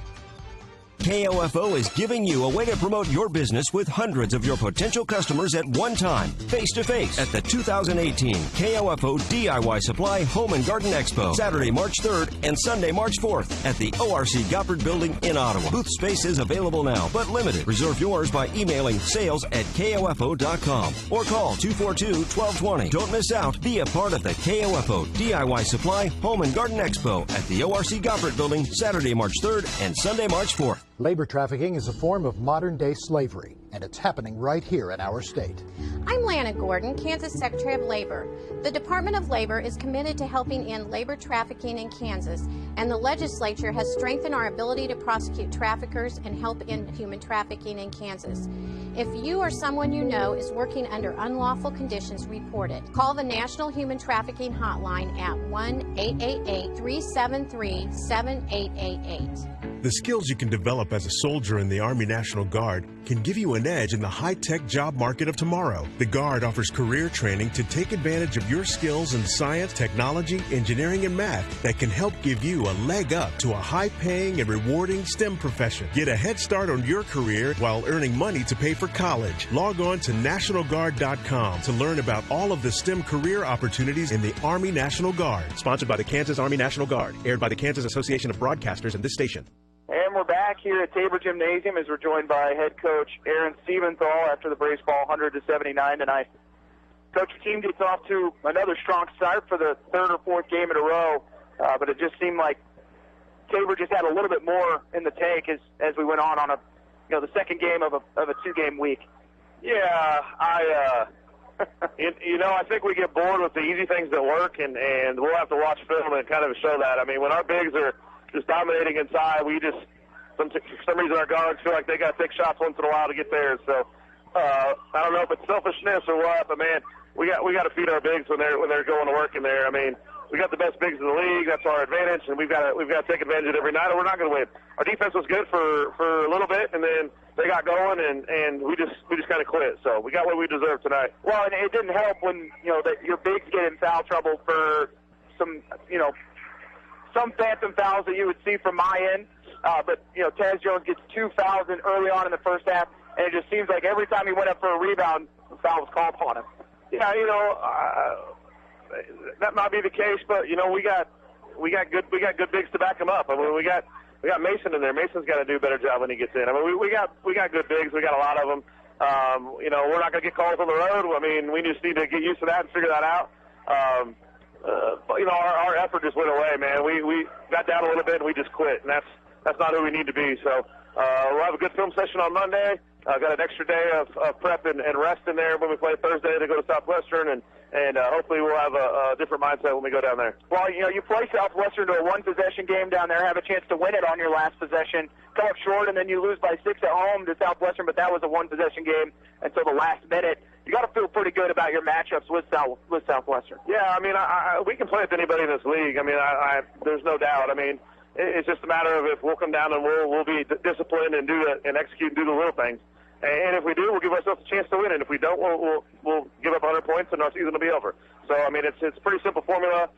KOFO is giving you a way to promote your business with hundreds of your potential customers at one time, face-to-face, at the 2018 KOFO DIY Supply Home and Garden Expo, Saturday, March 3rd and Sunday, March 4th at the ORC Goppert Building in Ottawa. Booth space is available now, but limited. Reserve yours by emailing sales@kofo.com or call 242-1220. Don't miss out. Be a part of the KOFO DIY Supply Home and Garden Expo at the ORC Goppert Building, Saturday, March 3rd and Sunday, March 4th. Labor trafficking is a form of modern-day slavery, and it's happening right here in our state. I'm Lana Gordon, Kansas Secretary of Labor. The Department of Labor is committed to helping end labor trafficking in Kansas, and the legislature has strengthened our ability to prosecute traffickers and help end human trafficking in Kansas. If you or someone you know is working under unlawful conditions, report it. Call the National Human Trafficking Hotline at 1-888-373-7888. The skills you can develop as a soldier in the Army National Guard can give you an edge in the high-tech job market of tomorrow. The Guard offers career training to take advantage of your skills in science, technology, engineering, and math that can help give you a leg up to a high-paying and rewarding STEM profession. Get a head start on your career while earning money to pay for college. Log on to NationalGuard.com to learn about all of the STEM career opportunities in the Army National Guard. Sponsored by the Kansas Army National Guard. Aired by the Kansas Association of Broadcasters and this station. And we're back here at Tabor Gymnasium as we're joined by head coach Aaron Siebenthal after the Braves fall 100-79 tonight. Coach, your team gets off to another strong start for the third or fourth game in a row, but it just seemed like Tabor just had a little bit more in the tank as we went on the second game of a two-game week. Yeah, I think we get bored with the easy things that work, and we'll have to watch film and kind of show that. I mean, when our bigs are just dominating inside, we just, for some reason, our guards feel like they got to take shots once in a while to get there. So I don't know if it's selfishness or what, but man, we got to feed our bigs when they're going to work in there. I mean, we got the best bigs in the league. That's our advantage, and we've got to take advantage of it every night, or we're not going to win. Our defense was good for a little bit, and then they got going, and we just kind of quit. So we got what we deserved tonight. Well, and it didn't help when your bigs get in foul trouble for some phantom fouls that you would see from my end. But Taz Jones gets 2 fouls in early on in the first half, and it just seems like every time he went up for a rebound, the foul was called on him. Yeah, that might be the case, but we got we got good bigs to back them up. I mean, we got Mason in there. Mason's got to do a better job when he gets in. I mean, we got good bigs. We got a lot of them. We're not going to get calls on the road. I mean, we just need to get used to that and figure that out. But our effort just went away, man. We got down a little bit and we just quit, and that's not who we need to be. So we'll have a good film session on Monday. Got an extra day of prep and rest in there when we play Thursday to go to Southwestern, and hopefully we'll have a different mindset when we go down there. Well, you play Southwestern to a one-possession game down there, have a chance to win it on your last possession, come up short, and then you lose by 6 at home to Southwestern, but that was a one-possession game until the last minute. You got to feel pretty good about your matchups with Southwestern. Yeah, I mean, we can play with anybody in this league. I mean, there's no doubt. I mean, it's just a matter of if we'll come down and we'll be disciplined and execute and do the little things. And if we do, we'll give ourselves a chance to win. And if we don't, we'll give up 100 points and our season will be over. So, I mean, it's a pretty simple formula.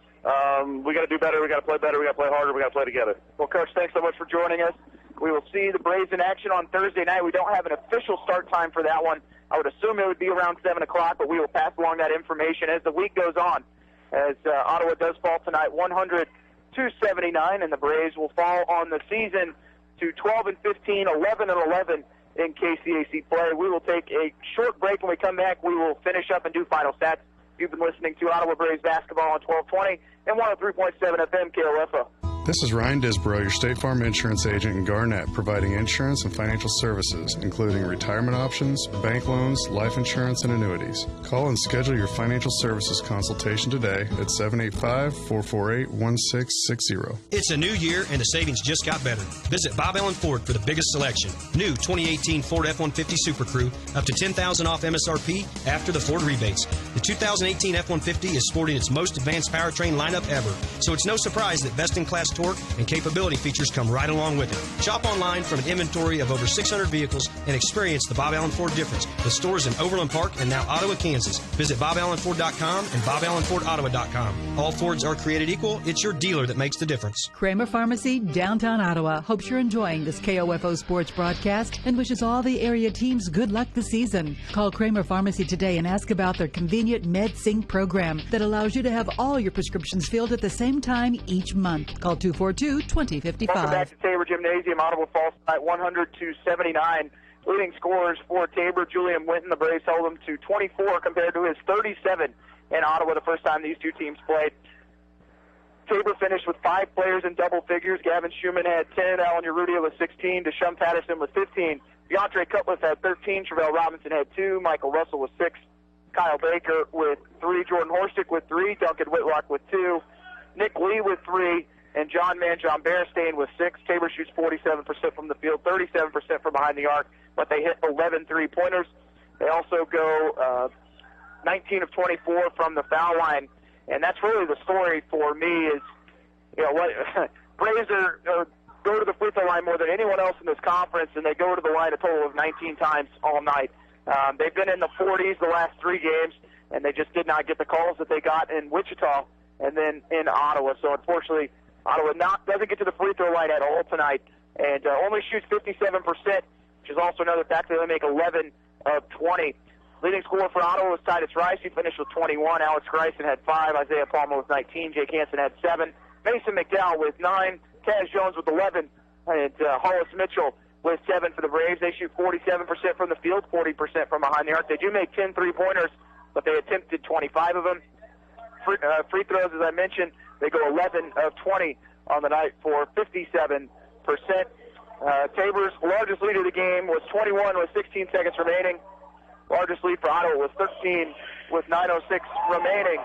We got to do better. We got to play better. We got to play harder. We got to play together. Well, Coach, thanks so much for joining us. We will see the Braves in action on Thursday night. We don't have an official start time for that one. I would assume it would be around 7 o'clock, but we will pass along that information as the week goes on. As Ottawa does fall tonight 100-79, and the Braves will fall on the season to 12-15, 11-11 in KCAC play. We will take a short break. When we come back, we will finish up and do final stats. You've been listening to Ottawa Braves basketball on 1220 and 103.7 FM KOFO. This is Ryan Disborough, your State Farm insurance agent in Garnett, providing insurance and financial services, including retirement options, bank loans, life insurance, and annuities. Call and schedule your financial services consultation today at 785-448-1660. It's a new year, and the savings just got better. Visit Bob Allen Ford for the biggest selection. New 2018 Ford F-150 Super Crew, up to $10,000 off MSRP after the Ford rebates. The 2018 F-150 is sporting its most advanced powertrain lineup ever, so it's no surprise that best-in-class torque and capability features come right along with it. Shop online from an inventory of over 600 vehicles and experience the Bob Allen Ford difference with stores in Overland Park and now Ottawa, Kansas. Visit BobAllenFord.com and BobAllenFordOttawa.com. All Fords are created equal. It's your dealer that makes the difference. Kramer Pharmacy, downtown Ottawa, hopes you're enjoying this KOFO Sports broadcast and wishes all the area teams good luck this season. Call Kramer Pharmacy today and ask about their convenient MedSync program that allows you to have all your prescriptions filled at the same time each month. Call 242-2055. Welcome back to Tabor Gymnasium. Ottawa falls tonight 100-79. Leading scorers for Tabor, Julian Winton. The Braves held him to 24 compared to his 37 in Ottawa the first time these two teams played. Tabor finished with 5 players in double figures. Gavin Schumann had 10, Alan Urrutia with 16, Deshaun Patterson with 15, DeAndre Cutlass had 13, Travell Robinson had 2, Michael Russell with 6, Kyle Baker with 3, Jordan Horstick with 3, Duncan Whitlock with 2, Nick Lee with 3, and John Beristain with 6. Tabor shoots 47% from the field, 37% from behind the arc, but they hit 11 three-pointers. They also go 19 of 24 from the foul line, and that's really the story for me is, Braves go to the free throw line more than anyone else in this conference, and they go to the line a total of 19 times all night. They've been in the 40s the last 3 games, and they just did not get the calls that they got in Wichita and then in Ottawa. So unfortunately, Ottawa doesn't get to the free throw line at all tonight, and only shoots 57%, which is also another factor. They make 11 of 20. Leading scorer for Ottawa was Titus Rice. He finished with 21. Alex Greisen had 5. Isaiah Palmer with 19. Jake Hansen had 7. Mason McDowell with 9. Taz Jones with 11. And Hollis Mitchell with 7 for the Braves. They shoot 47% from the field, 40% from behind the arc. They do make 10 three-pointers, but they attempted 25 of them. Free throws, as I mentioned, they go 11 of 20 on the night for 57%. Tabor's largest lead of the game was 21 with 16 seconds remaining. Largest lead for Ottawa was 13 with 9:06 remaining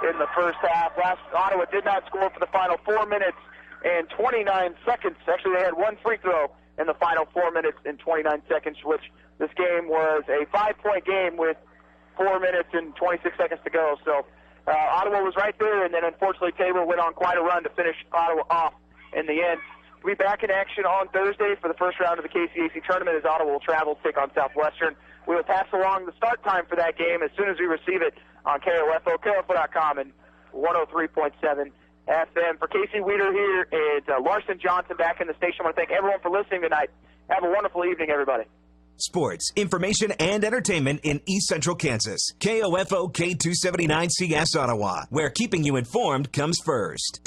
in the first half. Ottawa did not score for the final 4 minutes and 29 seconds. Actually, they had 1 free throw in the final 4 minutes and 29 seconds, which this game was a 5-point game with 4 minutes and 26 seconds to go. So Ottawa was right there, and then unfortunately Tabor went on quite a run to finish Ottawa off in the end. We'll be back in action on Thursday for the first round of the KCAC tournament as Ottawa will travel to take on Southwestern. We will pass along the start time for that game as soon as we receive it on KOFO, KOFO.com, and 103.7 FM. For Casey Weeder here and Larson Johnson back in the station, I want to thank everyone for listening tonight. Have a wonderful evening, everybody. Sports, information, and entertainment in East Central Kansas. KOFO K279CS Ottawa, where keeping you informed comes first.